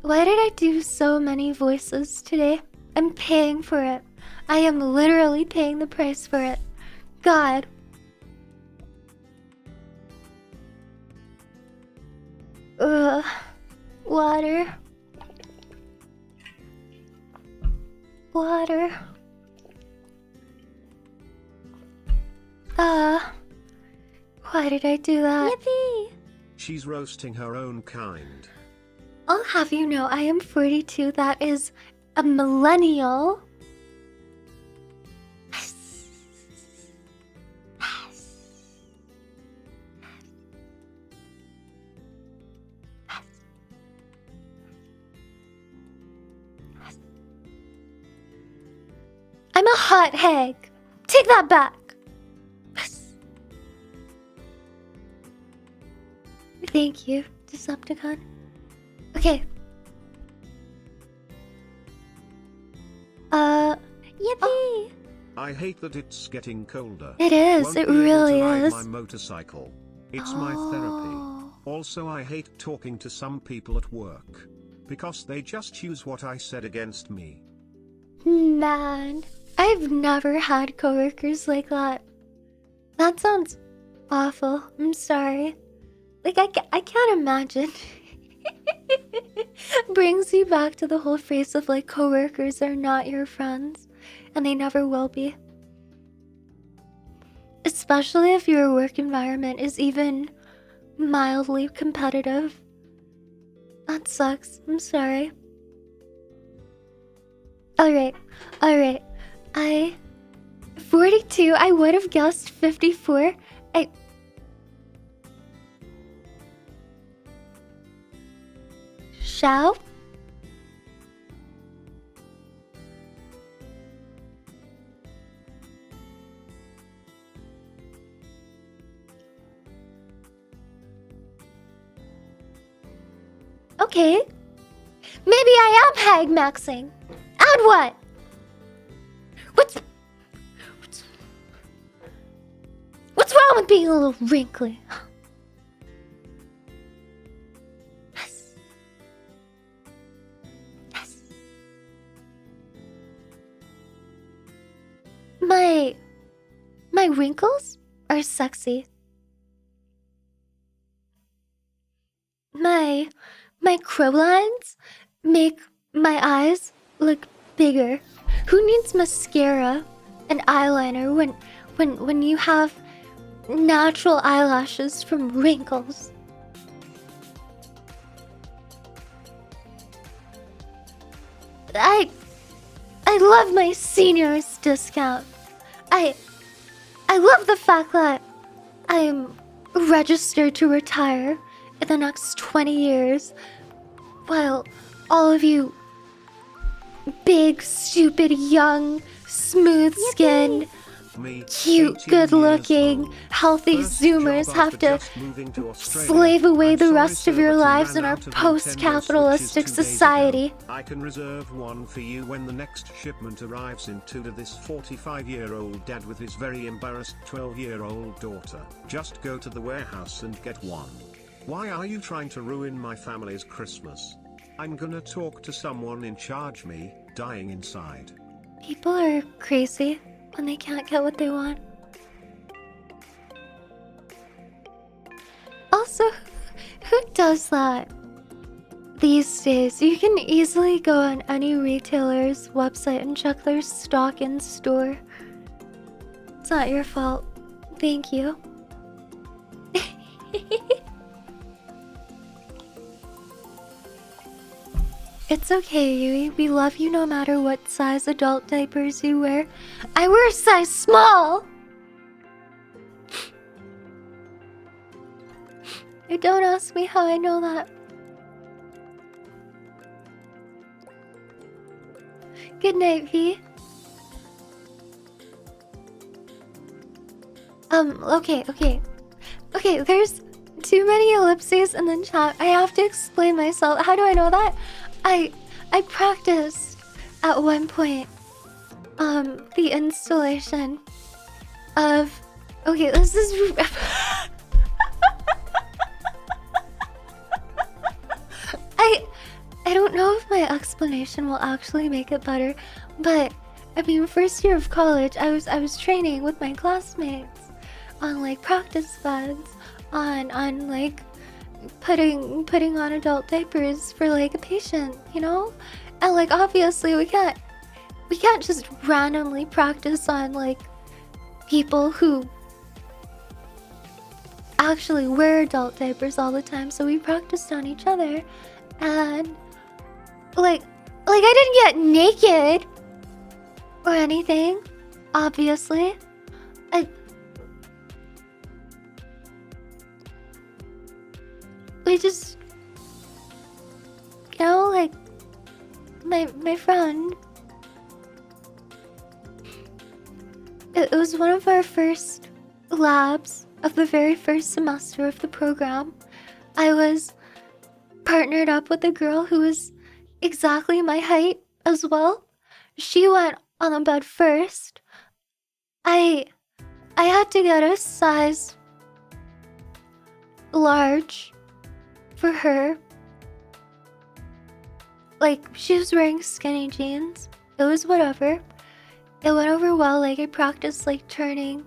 S1: Why did I do so many voices today? I'm paying for it. I am literally paying the price for it. God. Ugh. Water. Water. Why did I do that?
S3: Yippee!
S2: She's roasting her own kind.
S1: I'll have you know, I am 42. That is a millennial. I'm a hot egg. Take that back. Thank you, Decepticon. Okay.
S3: Yippee!
S2: I hate that it's getting colder.
S1: It is.
S2: Won't
S1: It
S2: be able
S1: really
S2: to ride
S1: is.
S2: my motorcycle. It's my therapy. Also, I hate talking to some people at work because they just use what I said against me.
S1: Man, I've never had coworkers like that. That sounds awful. I'm sorry. Like, I can't imagine. Brings you back to the whole phrase of like coworkers are not your friends, and they never will be. Especially if your work environment is even mildly competitive. That sucks. I'm sorry. Alright. 42, I would have guessed 54. Shall? Okay. Maybe I am hag maxing. And what? What's wrong with being a little wrinkly? Yes. Yes. My wrinkles are sexy. My crow lines make my eyes look bigger. Who needs mascara and eyeliner when you have natural eyelashes from wrinkles? I love my seniors discount. I love the fact that I am registered to retire in the next 20 years, while all of you big, stupid, young, smooth-skinned,
S2: Me,
S1: cute,
S2: 18
S1: good-looking,
S2: years old.
S1: healthy
S2: First
S1: Zoomers
S2: job
S1: have
S2: after
S1: to
S2: just moving to Australia.
S1: slave away
S2: I'm
S1: the
S2: sorry,
S1: rest of
S2: sir,
S1: your
S2: but you
S1: lives
S2: ran
S1: in our
S2: out of Nintendo Switches
S1: post-capitalistic
S2: 2 days ago.
S1: society.
S2: I can reserve one for you when the next shipment arrives to this 45-year-old dad with his very embarrassed 12-year-old daughter. Just go to the warehouse and get one. Why are you trying to ruin my family's Christmas? I'm gonna talk to someone in charge me, dying inside.
S1: People are crazy when they can't get what they want. Also, who does that? These days, you can easily go on any retailer's website and check their stock in store. It's not your fault. Thank you. It's okay, Yui. We love you no matter what size adult diapers you wear. I wear size small! Don't ask me how I know that. Good night, V. Okay, there's too many ellipses in the chat. I have to explain myself. How do I know that? I practiced at one point the installation of this is I don't know if my explanation will actually make it better, but I mean, first year of college, I was training with my classmates on like practice beds, on like putting on adult diapers for like a patient, you know? And like obviously we can't just randomly practice on like people who actually wear adult diapers all the time, so we practiced on each other. And like I didn't get naked or anything, obviously. We just, you know, like my friend, it was one of our first labs of the very first semester of the program. I was partnered up with a girl who was exactly my height as well. She went on the bed first. I had to get a size large for her. Like, she was wearing skinny jeans. It was whatever. It went over well. Like, I practiced like turning,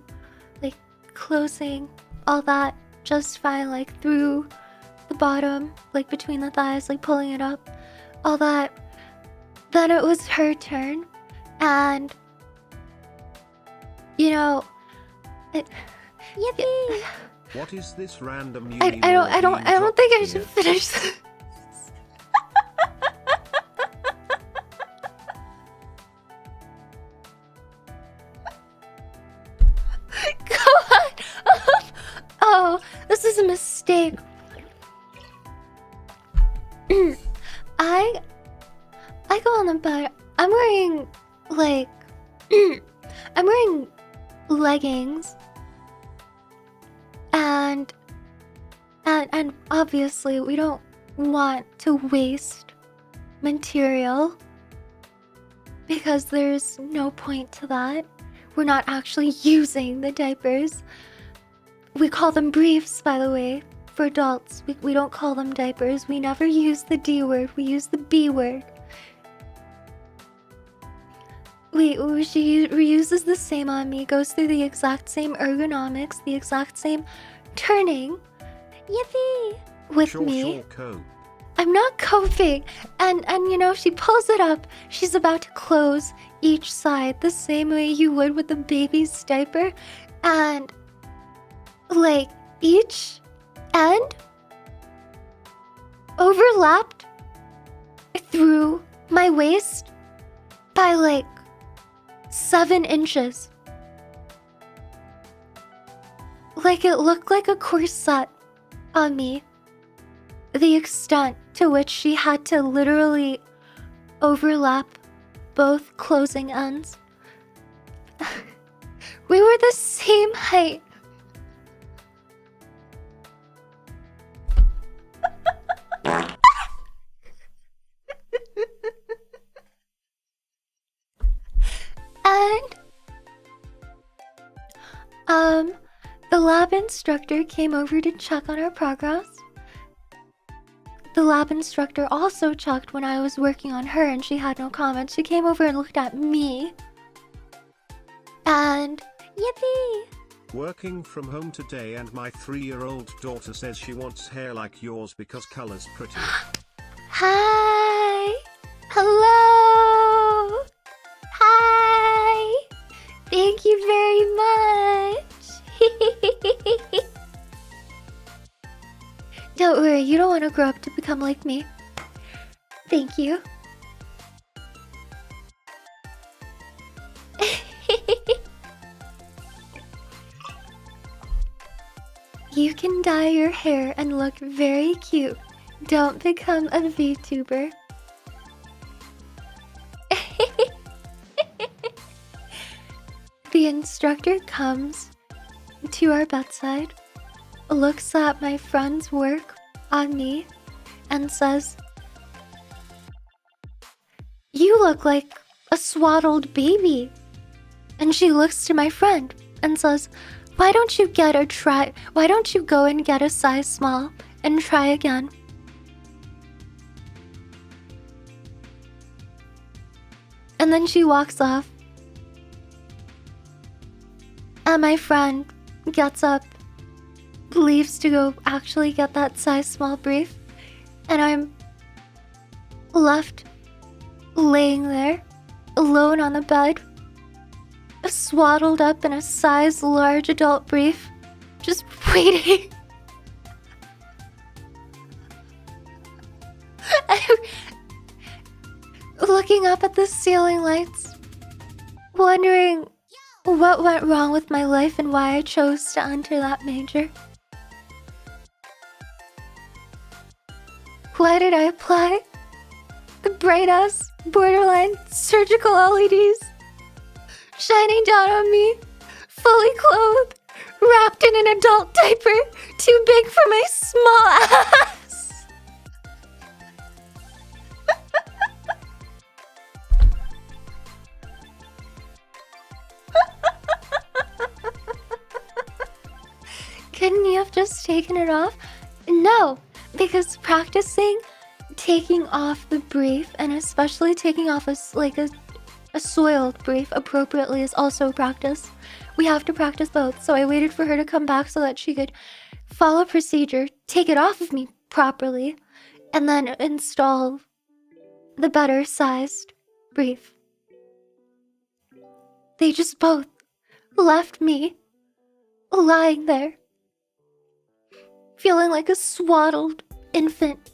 S1: like closing, all that just fine, like through the bottom, like between the thighs, like pulling it up, all that. Then it was her turn, and you know,
S3: Yippee!
S2: What is this random
S1: I don't think I should finish this. Go on. Oh, this is a mistake. I go on the bed. I'm wearing like I'm wearing leggings and obviously we don't want to waste material because there's no point to that. We're not actually using the diapers. We call them briefs, by the way, for adults. We don't call them diapers. We never use the D word. We use the B word. She reuses the same on me, goes through the exact same ergonomics, the exact same turning.
S3: Yippee!
S1: With
S2: Sure,
S1: me.
S2: sure, cope.
S1: I'm not coping. And you know, she pulls it up. She's about to close each side the same way you would with a baby's diaper. And like each end overlapped through my waist by like 7 inches. Like it looked like a corset on me. The extent to which she had to literally overlap both closing ends. We were the same height. And the lab instructor came over to check on our progress. The lab instructor also checked when I was working on her and she had no comments. She came over and looked at me. And
S3: Yippee!
S2: Working from home today and my 3-year-old daughter says she wants hair like yours because color's pretty.
S1: hi! Hello! Hi! Thank you very much! Don't worry, you don't want to grow up to become like me. Thank you. You can dye your hair and look very cute. Don't become a VTuber. The instructor comes to our bedside, looks at my friend's work on me, and says, "You look like a swaddled baby." And she looks to my friend and says, Why don't you go and get a size small and try again?" And then she walks off. And my friend gets up, leaves to go actually get that size small brief, and I'm left laying there, alone on the bed, swaddled up in a size large adult brief, just waiting. I'm looking up at the ceiling lights, wondering what went wrong with my life and why I chose to enter that major. Why did I apply? The bright-ass, borderline, surgical LEDs shining down on me, fully clothed, wrapped in an adult diaper, too big for my small ass. Couldn't you have just taken it off? No, because practicing taking off the brief, and especially taking off a soiled brief appropriately, is also practice. We have to practice both. So I waited for her to come back so that she could follow procedure, take it off of me properly, and then install the better sized brief. They just both left me lying there, feeling like a swaddled infant.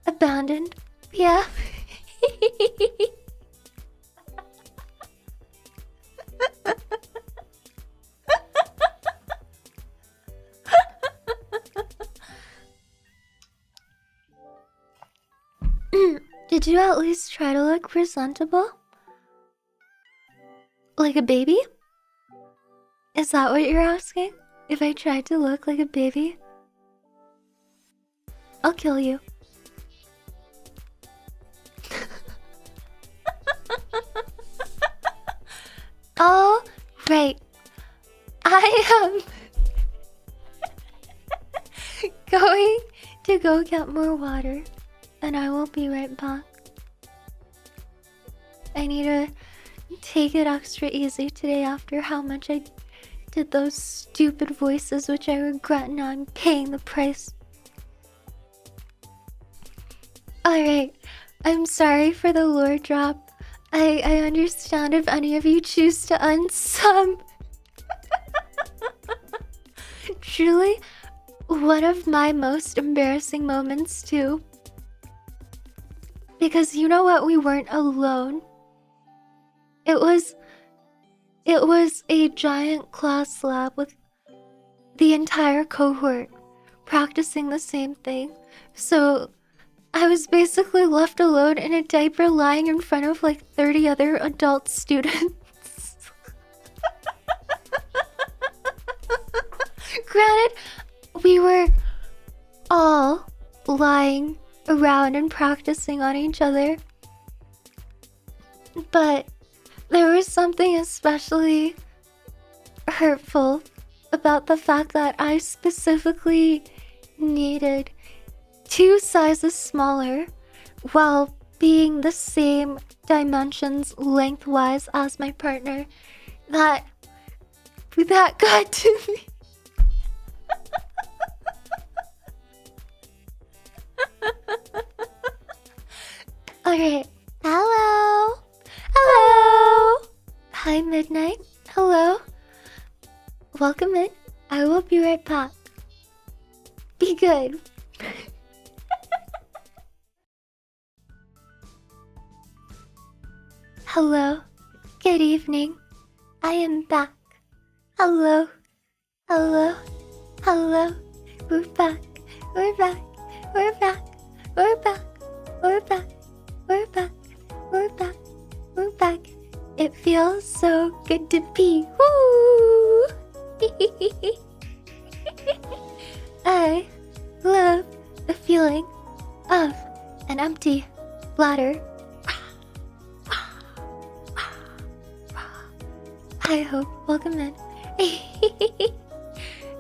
S1: Abandoned. Yeah. Did you at least try to look presentable? Like a baby? Is that what you're asking? If I tried to look like a baby? I'll kill you. Oh, right. I am going to go get more water, and I will be right back. I need to take it extra easy today after how much I did those stupid voices, which I regret now. I'm paying the price. Alright, I'm sorry for the lore drop. I understand if any of you choose to unsub. Truly, one of my most embarrassing moments too. Because you know what? We weren't alone. It was a giant class lab with the entire cohort practicing the same thing. So I was basically left alone in a diaper lying in front of like 30 other adult students. Granted, we were all lying around and practicing on each other. But there was something especially hurtful about the fact that I specifically needed 2 sizes smaller while being the same dimensions lengthwise as my partner. That got to me. Alright. Hello. Hello. Hi, Midnight. Hello. Welcome in. I will be right back. Be good. Hello. Good evening. I am back. Hello. Hello. Hello. We're back. We're back. We're back. We're back. We're back. We're back. We're back. We're back. It feels so good to be. Woo! I love the feeling of an empty bladder. Hi, Hope. Welcome in.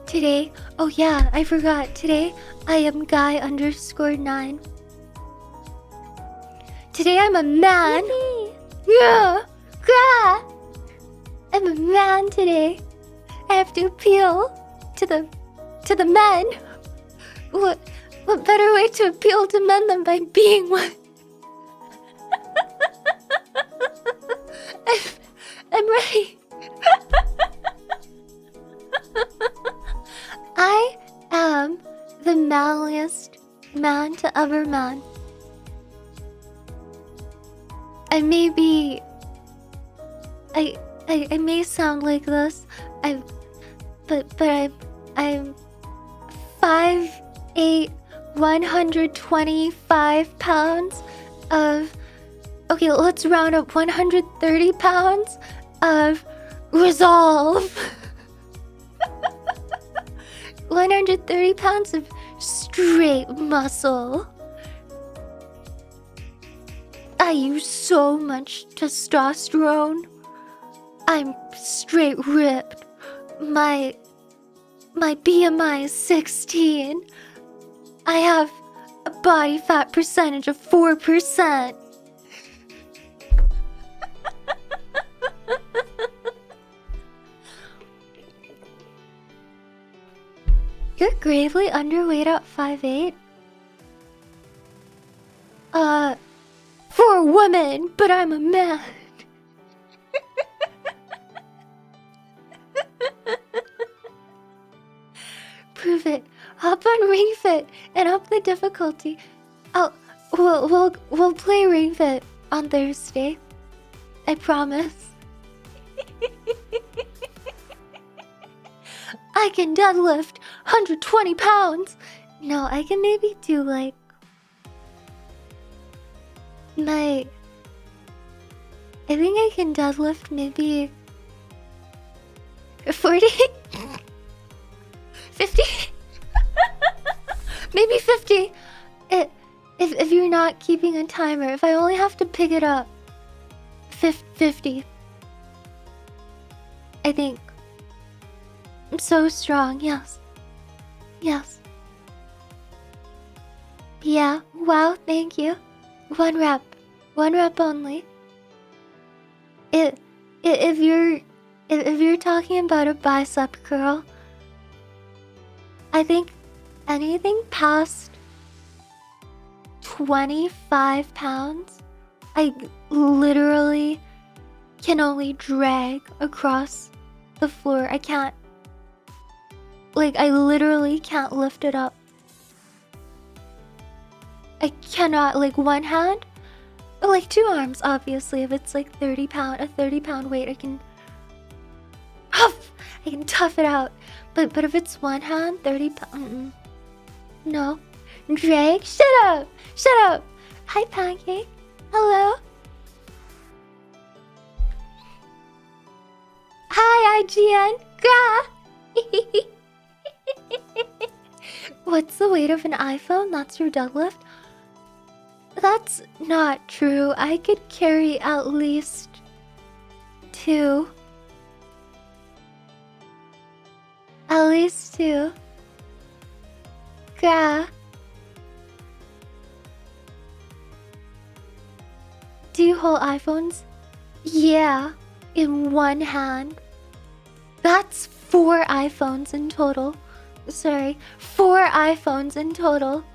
S1: Today, oh yeah, I forgot. Today, I am Guy_9. Today, I'm a man.
S3: Yippee!
S1: Yeah, yeah. I'm a man today. I have to appeal to the men. What better way to appeal to men than by being one? I'm ready. I am the manliest man to ever man. I may be... I may sound like this. I'm 5'8", 125 pounds of... Okay, let's round up 130 pounds of resolve. 130 pounds of straight muscle. I use so much testosterone. I'm straight ripped. My BMI is 16. I have a body fat percentage of 4%. You're gravely underweight at 5'8"? For a woman, but I'm a man. Prove it. Hop on Ring Fit and up the difficulty. We'll play Ring Fit on Thursday. I promise. I can deadlift 120 pounds. No, I can maybe do like I think I can deadlift maybe 40, 50, maybe 50. If you're not keeping a timer, if I only have to pick it up, 50. I think. I'm so strong. Yes. Yeah, wow, thank you. One rep. One rep only. It, if you're talking about a bicep curl, I think anything past 25 pounds, I literally can only drag across the floor. I can't, like, I literally can't lift it up. I cannot, like, one hand, or like two arms, obviously. If it's like a 30-pound weight, I can tough it out. But if it's one hand, 30 pounds, no. Drake, shut up! Shut up! Hi, Pancake. Hello? Hi, IGN. Gra! What's the weight of an iPhone? That's your deadlift? That's not true. I could carry at least 2. At least 2. Gra. Do you hold iPhones? Yeah, in one hand. That's 4 iPhones in total. Sorry, 4 iPhones in total.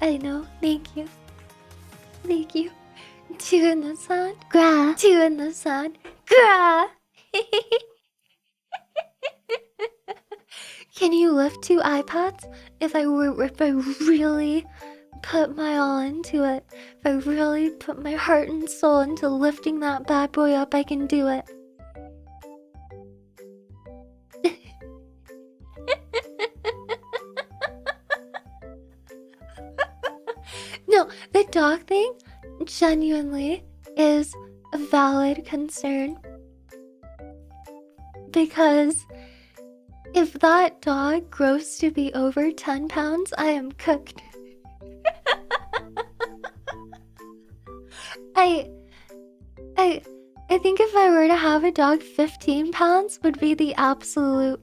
S1: I know. Thank you. 2 in the sun. Gra. 2 in the sun. Gra. Can you lift 2 iPads? If I really put my all into it, if I really put my heart and soul into lifting that bad boy up, I can do it. No, the dog thing genuinely is a valid concern. Because if that dog grows to be over 10 pounds, I am cooked. I think if I were to have a dog, 15 pounds would be the absolute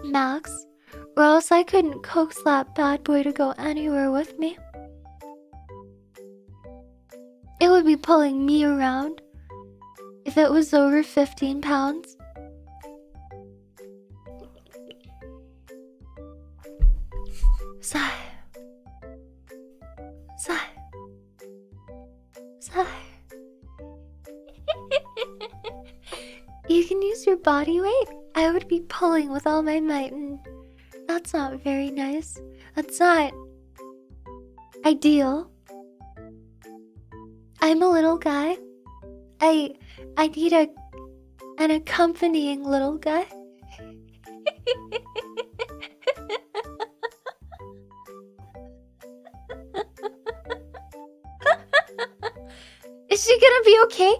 S1: max. Or else I couldn't coax that bad boy to go anywhere with me. It would be pulling me around if it was over 15 pounds. Sigh. You can use your body weight. I would be pulling with all my might, and that's not very nice. That's not ideal. I'm a little guy. I need an accompanying little guy. Is she gonna be okay?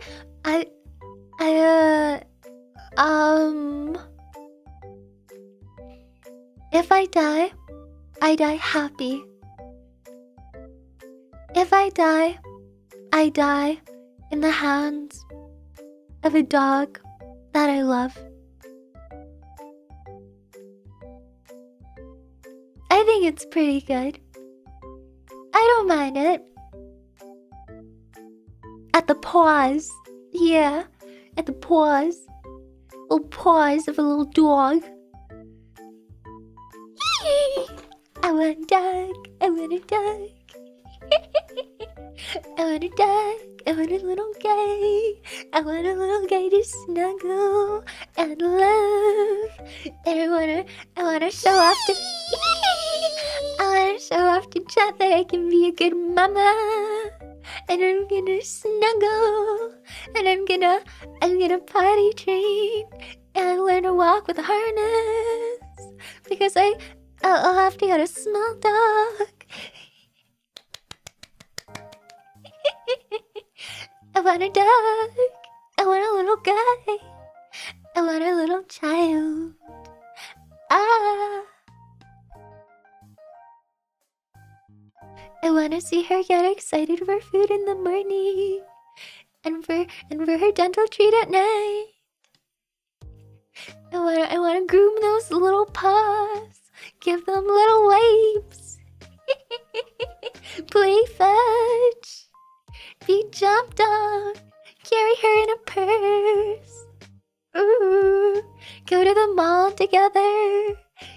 S1: If I die happy. If I die in the hands of a dog that I love. I think it's pretty good. I don't mind it. At the paws. Yeah, at the paws. Little paws of a little dog. I want a dog. I want a dog. I want a dog. I want a little guy. I want a little guy to snuggle and love. And I wanna show off to I wanna show off to Chat that I can be a good mama. And I'm gonna snuggle. And I'm gonna potty train and learn to walk with a harness. Because I'll have to get a small dog. I want a dog. I want a little guy. I want a little child. Ah. I want to see her get excited for food in the morning. And for her dental treat at night. I wanna groom those little paws. Give them little waves. Play fetch. Be jumped on. Carry her in a purse. Ooh. Go to the mall together.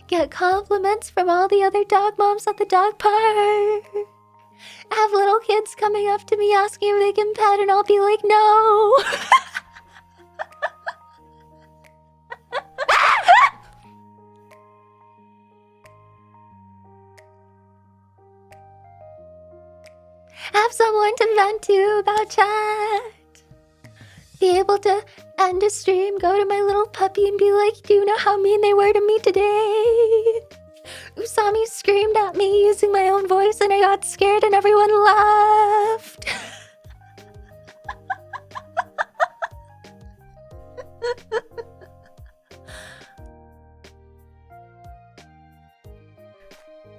S1: Get compliments from all the other dog moms at the dog park. Have little kids coming up to me asking if they can pet, and I'll be like, no. Have someone to vent to about chat. Be able to end a stream, go to my little puppy and be like, do you know how mean they were to me today? Usami screamed at me using my own voice and I got scared and everyone laughed.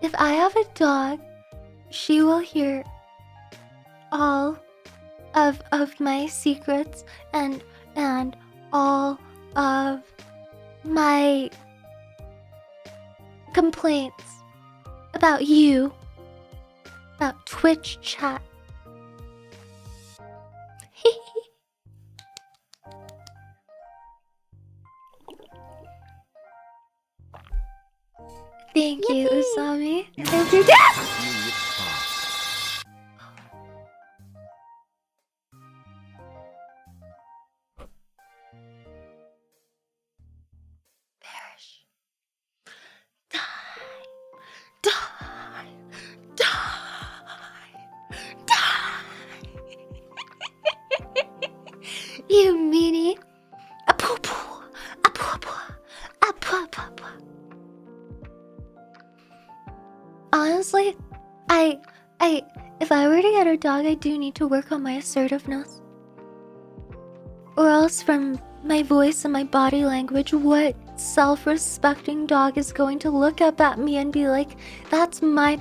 S1: If I have a dog, she will hear all of my secrets and all of my complaints about you, about Twitch chat. Thank you, Usami. Thank you. Perish. Die. Die. Die. Die. You meanie. A poo poo. A poo poo. A poo poo poo. Honestly, if I were to get a dog, I do need to work on my assertiveness. Or else from my voice and my body language, what self-respecting dog is going to look up at me and be like, that's my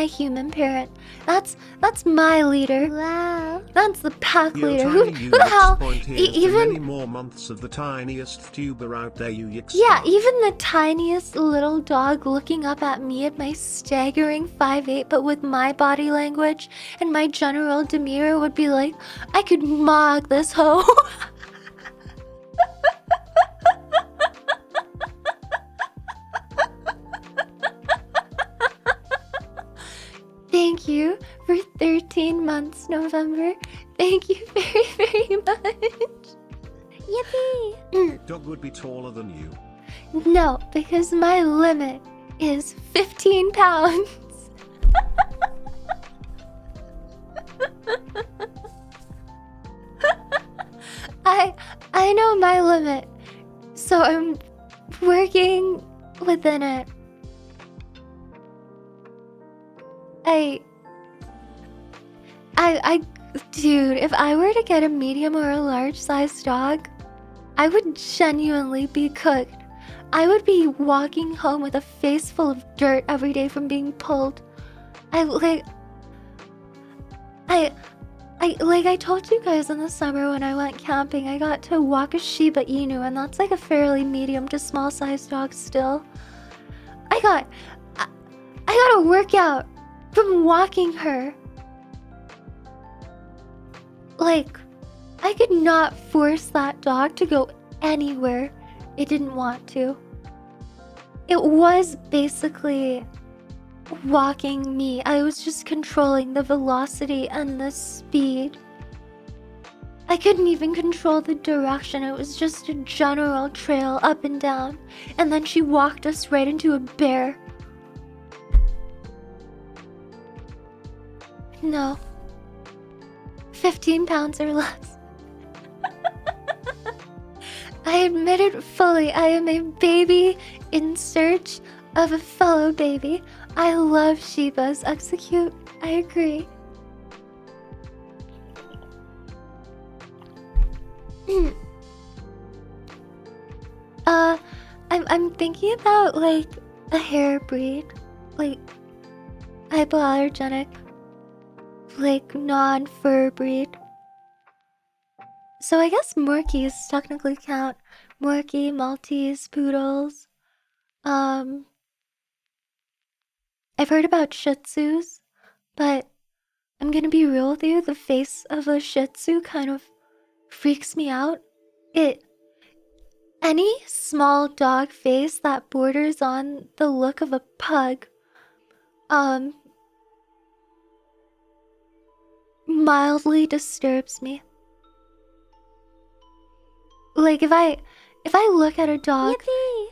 S1: human parent. That's my leader.
S3: Wow.
S1: That's the pack
S2: Yo,
S1: leader.
S2: Tiny
S1: Who the hell?
S2: point here's
S1: Even
S2: many more months of the tiniest tuber out there, you yix.
S1: yeah, even the tiniest little dog looking up at me at my staggering 5'8", but with my body language and my general demeanor would be like, I could mog this hoe. Thank you for 13 months, November. Thank you very, very much.
S3: Yippee!
S2: Dog would be taller than you.
S1: No, because my limit is 15 pounds. I know my limit, so I'm working within it. Dude, if I were to get a medium or a large sized dog, I would genuinely be cooked. I would be walking home with a face full of dirt every day from being pulled. I told you guys in the summer when I went camping, I got to walk a Shiba Inu, and that's like a fairly medium to small sized dog still. I got a workout from walking her. Like, I could not force that dog to go anywhere it didn't want to. It was basically walking me. I was just controlling the velocity and the speed. I couldn't even control the direction. It was just a general trail up and down. And then she walked us right into a bear. No. 15 pounds or less. I admit it fully. I am a baby in search of a fellow baby. I love Shibas. Execute. I agree. I'm thinking about like a hair breed, like hypoallergenic, like non-fur breed. So I guess Morkies technically count. Morkie, Maltese, Poodles. I've heard about Shih Tzus, but I'm gonna be real with you, the face of a Shih Tzu kind of freaks me out. Any small dog face that borders on the look of a pug, mildly disturbs me. Like if I look at a dog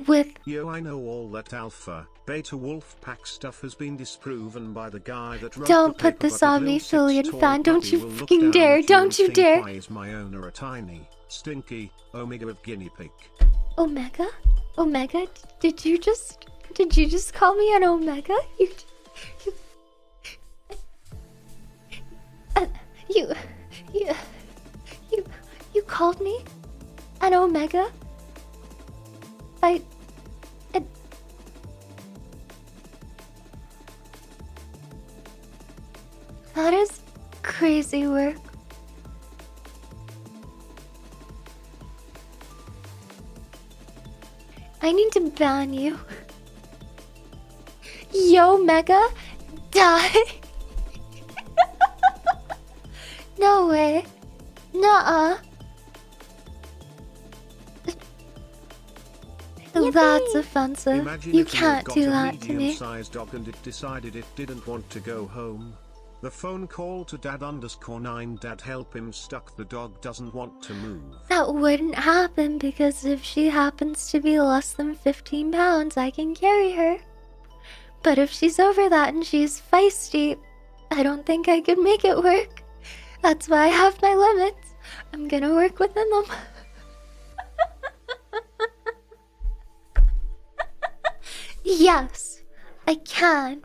S1: with
S2: Yo, I know all that alpha, beta wolf pack stuff has been disproven by the guy that wrote
S1: don't
S2: the
S1: put
S2: paper,
S1: this
S2: but
S1: on
S2: little
S1: me, Phillian
S2: six-tall
S1: fan, don't
S2: puppy
S1: you
S2: will look
S1: fucking
S2: down
S1: dare,
S2: at
S1: don't
S2: you
S1: you
S2: and think,
S1: dare.
S2: why is my owner a tiny, stinky, omega of guinea pig?
S1: Omega? Omega? Did you just call me an Omega? You, you, you called me an Omega? That is crazy work. I need to ban you. Yo, Mega, die. No way. Nuh-uh. That's offensive.
S2: Imagine
S1: You
S2: if
S1: can't
S2: got
S1: do
S2: a
S1: that to me.
S2: medium-sized dog and it decided it didn't want to go home. The phone call to dad_9 dad help him stuck, the dog doesn't want to move.
S1: That wouldn't happen because if she happens to be less than 15 pounds, I can carry her. But if she's over that and she's feisty, I don't think I could make it work. That's why I have my limits. I'm gonna work within them. Yes, I can.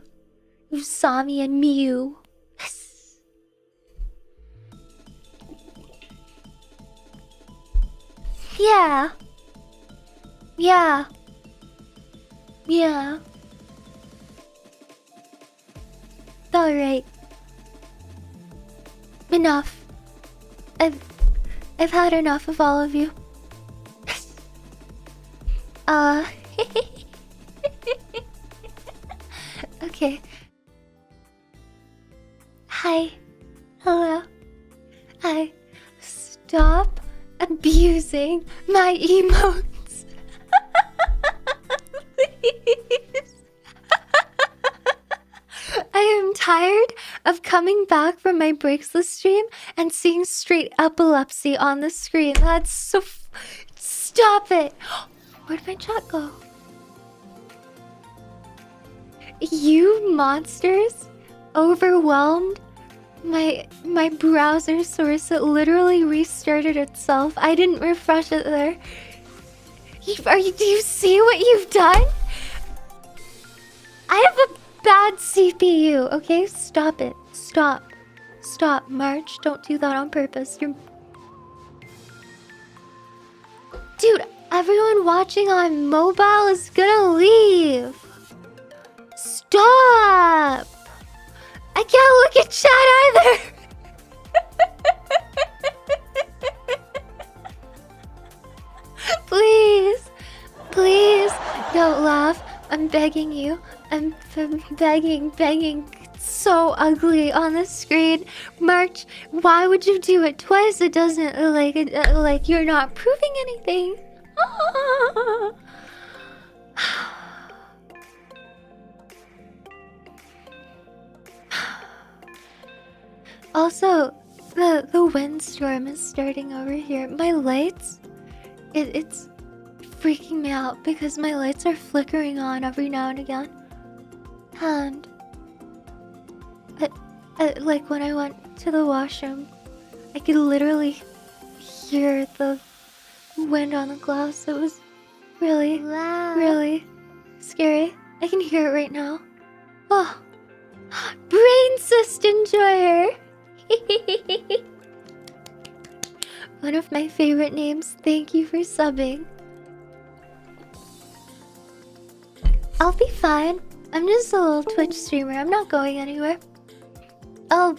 S1: You saw me in Mew. Yes. Yeah. Yeah. Yeah. Alright. Enough. I've had enough of all of you. Okay. Hi. Hello. Hi. Stop abusing my emotes. Please. I am tired of coming back from my breaksless stream and seeing straight epilepsy on the screen. That's so... Stop it. Where'd my chat go? You monsters overwhelmed my browser source. It literally restarted itself. I didn't refresh it there. Do you see what you've done? I have a bad CPU, okay? Stop it. Stop. Stop, March. Don't do that on purpose. Dude, everyone watching on mobile is gonna leave. Stop! I can't look at chat either! Please! Please don't laugh. I'm begging you. I'm begging so ugly on the screen. March, why would you do it twice? It doesn't like you're not proving anything. Also, the windstorm is starting over here. My lights, it's freaking me out because my lights are flickering on every now and again. And like when I went to the washroom, I could literally hear the wind on the glass. It was really, really scary. I can hear it right now. Oh, brain cyst enjoyer. One of my favorite names. Thank you for subbing. I'll be fine. I'm just a little Twitch streamer. I'm not going anywhere. I'll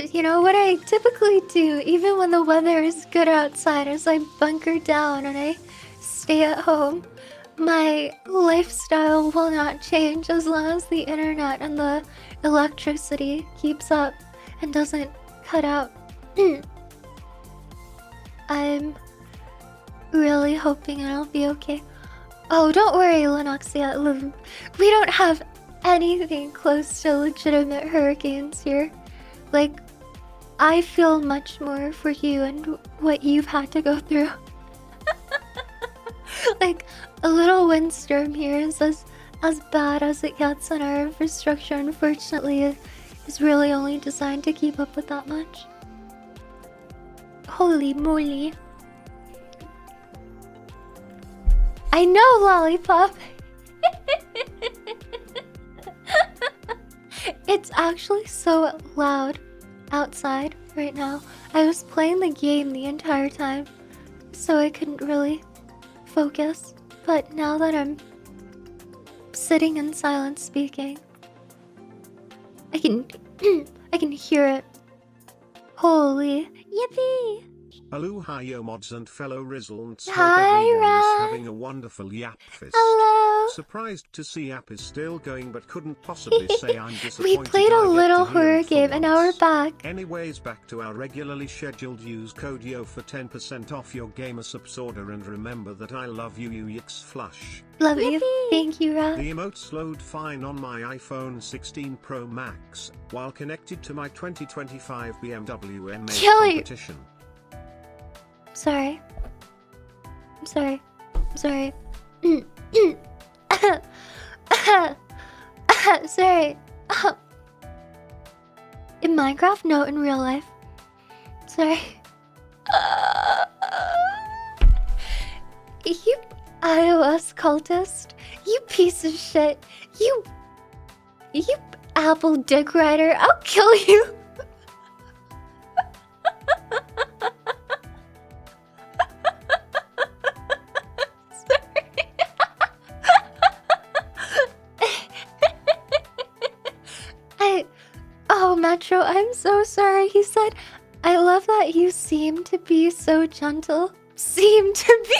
S1: You know what I typically do, even when the weather is good outside, is I bunker down and I stay at home. My lifestyle will not change as long as the internet and the electricity keeps up and doesn't cut out. I'm really hoping it'll be okay. Oh, don't worry, Lenoxia. We don't have anything close to legitimate hurricanes here. Like, I feel much more for you and what you've had to go through. Like, a little windstorm here is as bad as it gets, and our infrastructure, unfortunately, is really only designed to keep up with that much. Holy moly. I know, Lollipop! It's actually so loud outside right now. I was playing the game the entire time, so I couldn't really focus. But now that I'm sitting in silence speaking, I can I can hear it. Holy yippee!
S2: Hello, hi, yo mods and fellow Rizzlants. Hope
S1: Hi,
S2: everyone is
S1: Ron.
S2: having a wonderful yap fist.
S1: Hello.
S2: Surprised to see Yap is still going, but couldn't possibly say I'm
S1: We
S2: disappointed.
S1: played a
S2: I get
S1: little
S2: to hear
S1: horror
S2: it for
S1: game and now we're
S2: once.
S1: back.
S2: Anyways, back to our regularly scheduled use code YO for 10% off your gamer subs order, and remember that I love you, UX Flush.
S1: Love you. Thank you, Rob.
S2: The emotes load fine on my iPhone 16 Pro Max, while connected to my 2025 BMW M8
S1: Kill you.
S2: competition.
S1: Sorry. I'm sorry. I'm sorry. Sorry. In Minecraft? No, in real life. Sorry. You iOS cultist. You piece of shit. You apple dick rider. I'll kill you. Oh, Metro, I'm so sorry. He said, I love that you seem to be so gentle. Seem to be.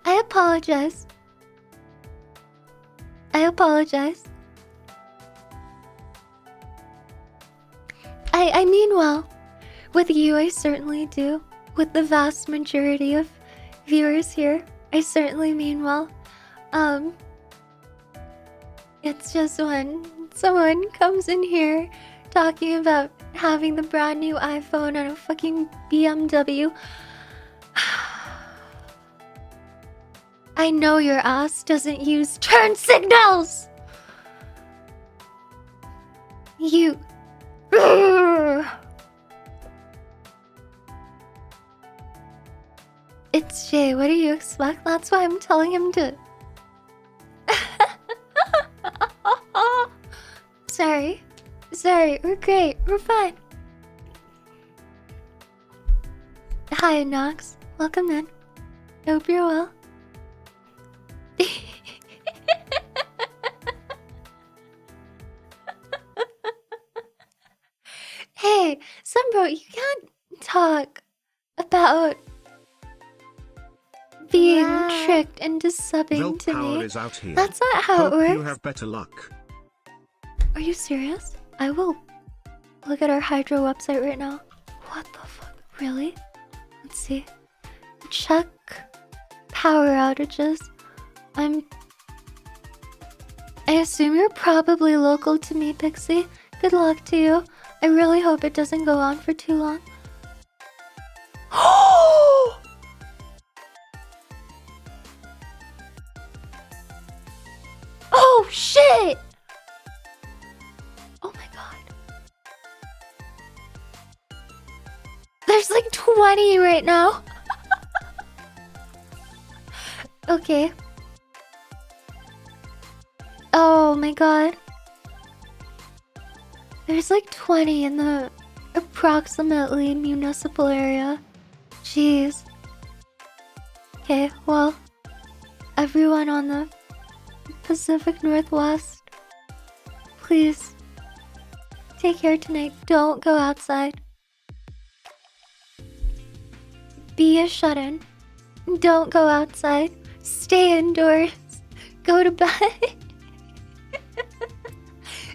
S1: I apologize. I apologize. I mean well. With you, I certainly do. With the vast majority of viewers here, I certainly mean well. It's just when someone comes in here talking about having the brand new iPhone and a fucking BMW. I know your ass doesn't use turn signals! You... It's Jay, what do you expect? That's why I'm telling him to... Sorry, we're great, we're fine. Hi, Nox. Welcome in. I hope you're well. Hey, Sunbro, you can't talk about being tricked into subbing to
S2: Willpower
S1: me.
S2: is out here.
S1: That's not how
S2: Hope
S1: it works.
S2: you have better luck.
S1: Are you serious? I will look at our hydro website right now. What the fuck? Really? Let's see. Check power outages. I assume you're probably local to me, Pixie. Good luck to you. I really hope it doesn't go on for too long. Oh shit! Oh my god. There's like 20 right now. Okay. Oh my god. There's like 20 in the approximately municipal area. Jeez. Okay, well, everyone on the Pacific Northwest, please take care tonight. Don't go outside. Be a shut-in. Don't go outside. Stay indoors. Go to bed.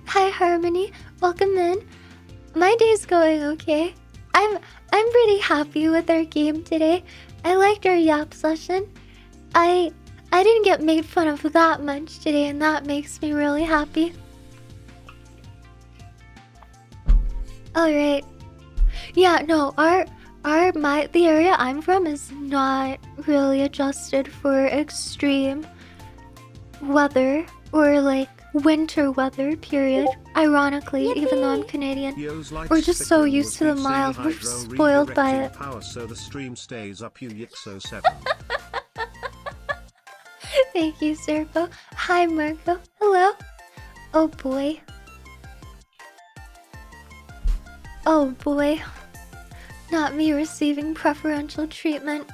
S1: Hi, Harmony. Welcome in. My day's going okay. I'm pretty happy with our game today. I liked our yap session. I didn't get made fun of that much today, and that makes me really happy. Alright. Yeah, no, the area I'm from is not really adjusted for extreme weather or like winter weather, period. Ironically, even though I'm Canadian. We're just so used to the mild, we're spoiled by it.
S2: Power so the stream stays up, you Yixo7.
S1: Thank you, Serpo. Hi, Marco. Hello. Oh boy. Oh boy. Not me receiving preferential treatment.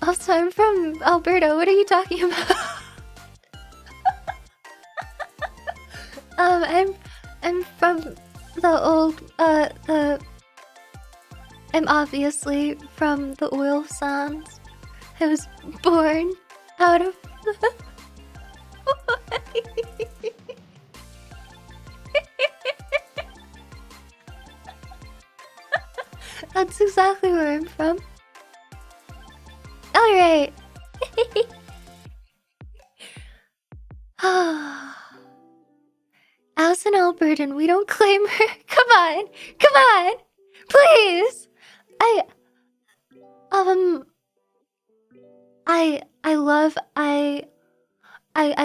S1: Also, I'm from Alberta. What are you talking about? I'm from the old, I'm obviously from the oil sands. I was born out of That's exactly where I'm from. Alright. As an Albertan, we don't claim her. Come on. Come on. Please. I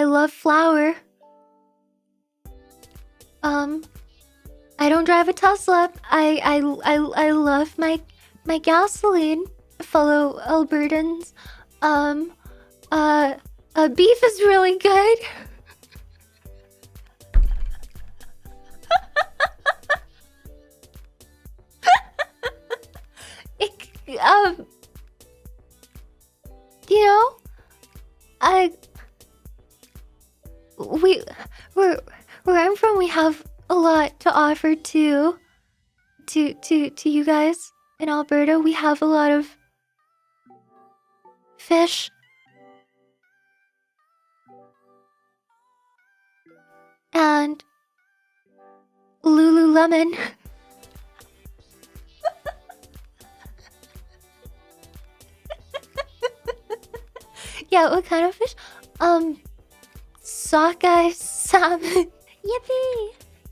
S1: love flour. I don't drive a Tesla. I love my gasoline, fellow Albertans. Beef is really good. You know, where I'm from, we have a lot to offer to you guys in Alberta. We have a lot of fish and Lululemon. Yeah, what kind of fish? Sockeye salmon.
S3: Yippee!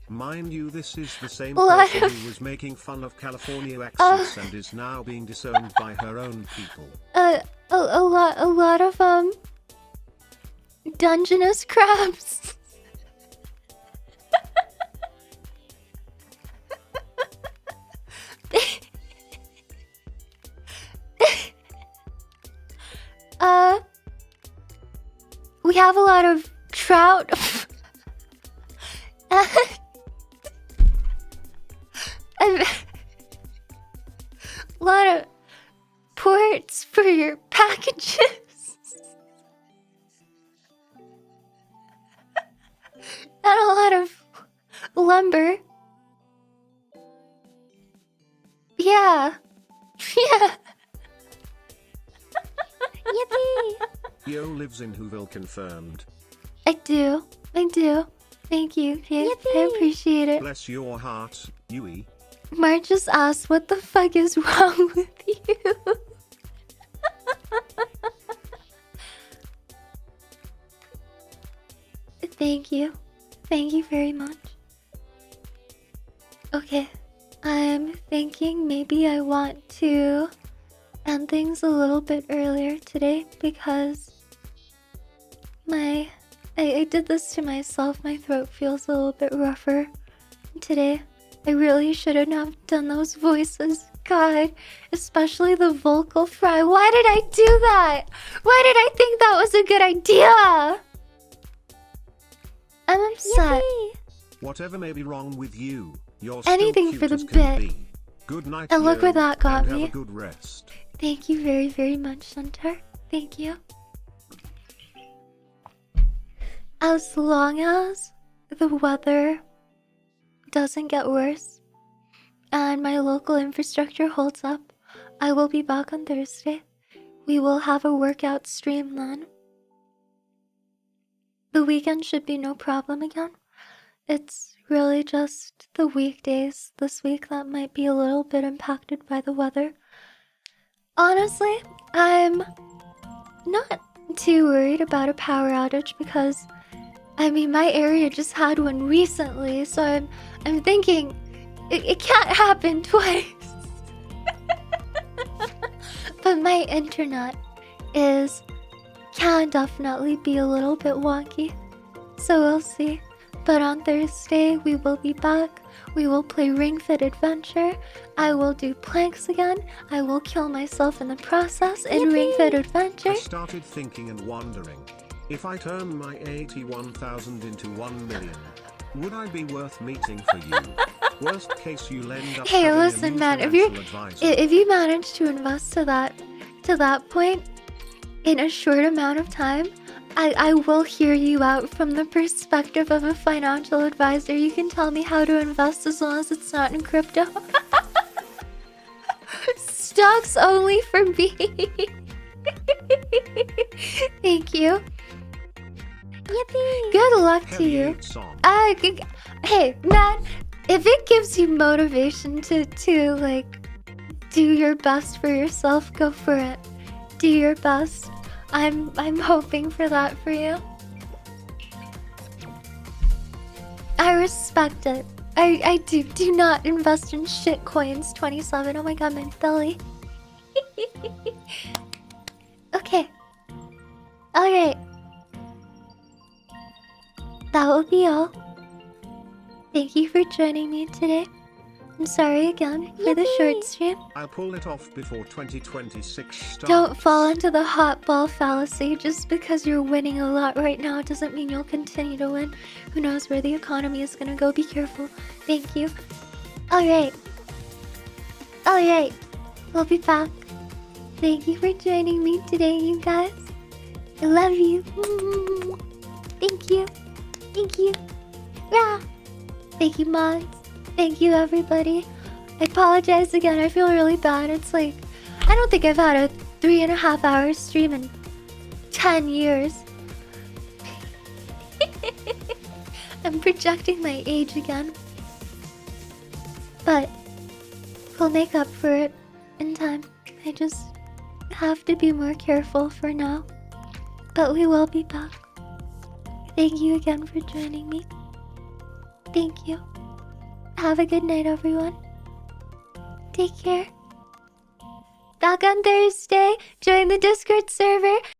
S2: Mind you, this is the same
S1: Lot
S2: person
S1: of-
S2: who was making fun of California accents and is now being disowned by her own people.
S1: A lot of Dungeness crabs. We have a lot of trout. And a lot of ports for your packages. And a lot of lumber. Yeah. Yeah.
S3: Yippee!
S2: Yo lives in Whoville, confirmed.
S1: I do. Thank you, kid. I
S3: Yippee!
S1: appreciate it.
S2: Bless your heart, Yui.
S1: Mark just asked, what the fuck is wrong with you? Thank you. Thank you very much. Okay. I'm thinking maybe I want to end things a little bit earlier today because I did this to myself. My throat feels a little bit rougher today. I really shouldn't have done those voices. God, especially the vocal fry. Why did I do that? Why did I think that was a good idea? I'm upset.
S3: Yippee!
S2: Whatever may be wrong with you, you're
S1: Anything
S2: still
S1: for
S2: cute
S1: the
S2: as can
S1: bit.
S2: be. Good night,
S1: And look
S2: Yo,
S1: where that got
S2: and
S1: me.
S2: Have a good rest.
S1: Thank you very, very much, Centaur. Thank you. As long as the weather doesn't get worse and my local infrastructure holds up, I will be back on Thursday. We will have a workout stream then. The weekend should be no problem again. It's really just the weekdays this week that might be a little bit impacted by the weather. Honestly, I'm not too worried about a power outage because, I mean, my area just had one recently, so I'm thinking it can't happen twice. But my internet can definitely be a little bit wonky, so we'll see. But on Thursday, we will be back. We will play Ring Fit Adventure. I will do planks again. I will kill myself in the process in Ring Fit Adventure.
S2: I started thinking and wondering, if I turn my 81,000 into 1 million, would I be worth meeting for you? Worst case, you'll end up
S1: Hey,
S2: having
S1: listen,
S2: a new
S1: man.
S2: financial
S1: If you manage to invest to that point in a short amount of time, I will hear you out from the perspective of a financial advisor. You can tell me how to invest as long as it's not in crypto. Stocks only for me. Thank you.
S3: Yippee!
S1: Good luck to
S2: Heavy
S1: you.
S2: Eight song.
S1: Hey, man, if it gives you motivation to like do your best for yourself, go for it. Do your best. I'm hoping for that for you. I respect it. I do. Do not invest in shit coins. 27. Oh my god, my belly. Okay. Alright. That will be all. Thank you for joining me today. I'm sorry again for the short stream.
S2: I'll pull it off before 2026 starts.
S1: Don't fall into the hot ball fallacy. Just because you're winning a lot right now doesn't mean you'll continue to win. Who knows where the economy is gonna go? Be careful. Thank you. Alright. We'll be back. Thank you for joining me today, you guys. I love you. Thank you. Thank you. Rah. Thank you, mods. Thank you, everybody. I apologize again. I feel really bad. It's like, I don't think I've had a 3.5 hour stream in 10 years. I'm projecting my age again. But we'll make up for it in time. I just have to be more careful for now. But we will be back. Thank you again for joining me. Thank you. Have a good night, everyone. Take care. Back on Thursday. Join the Discord server.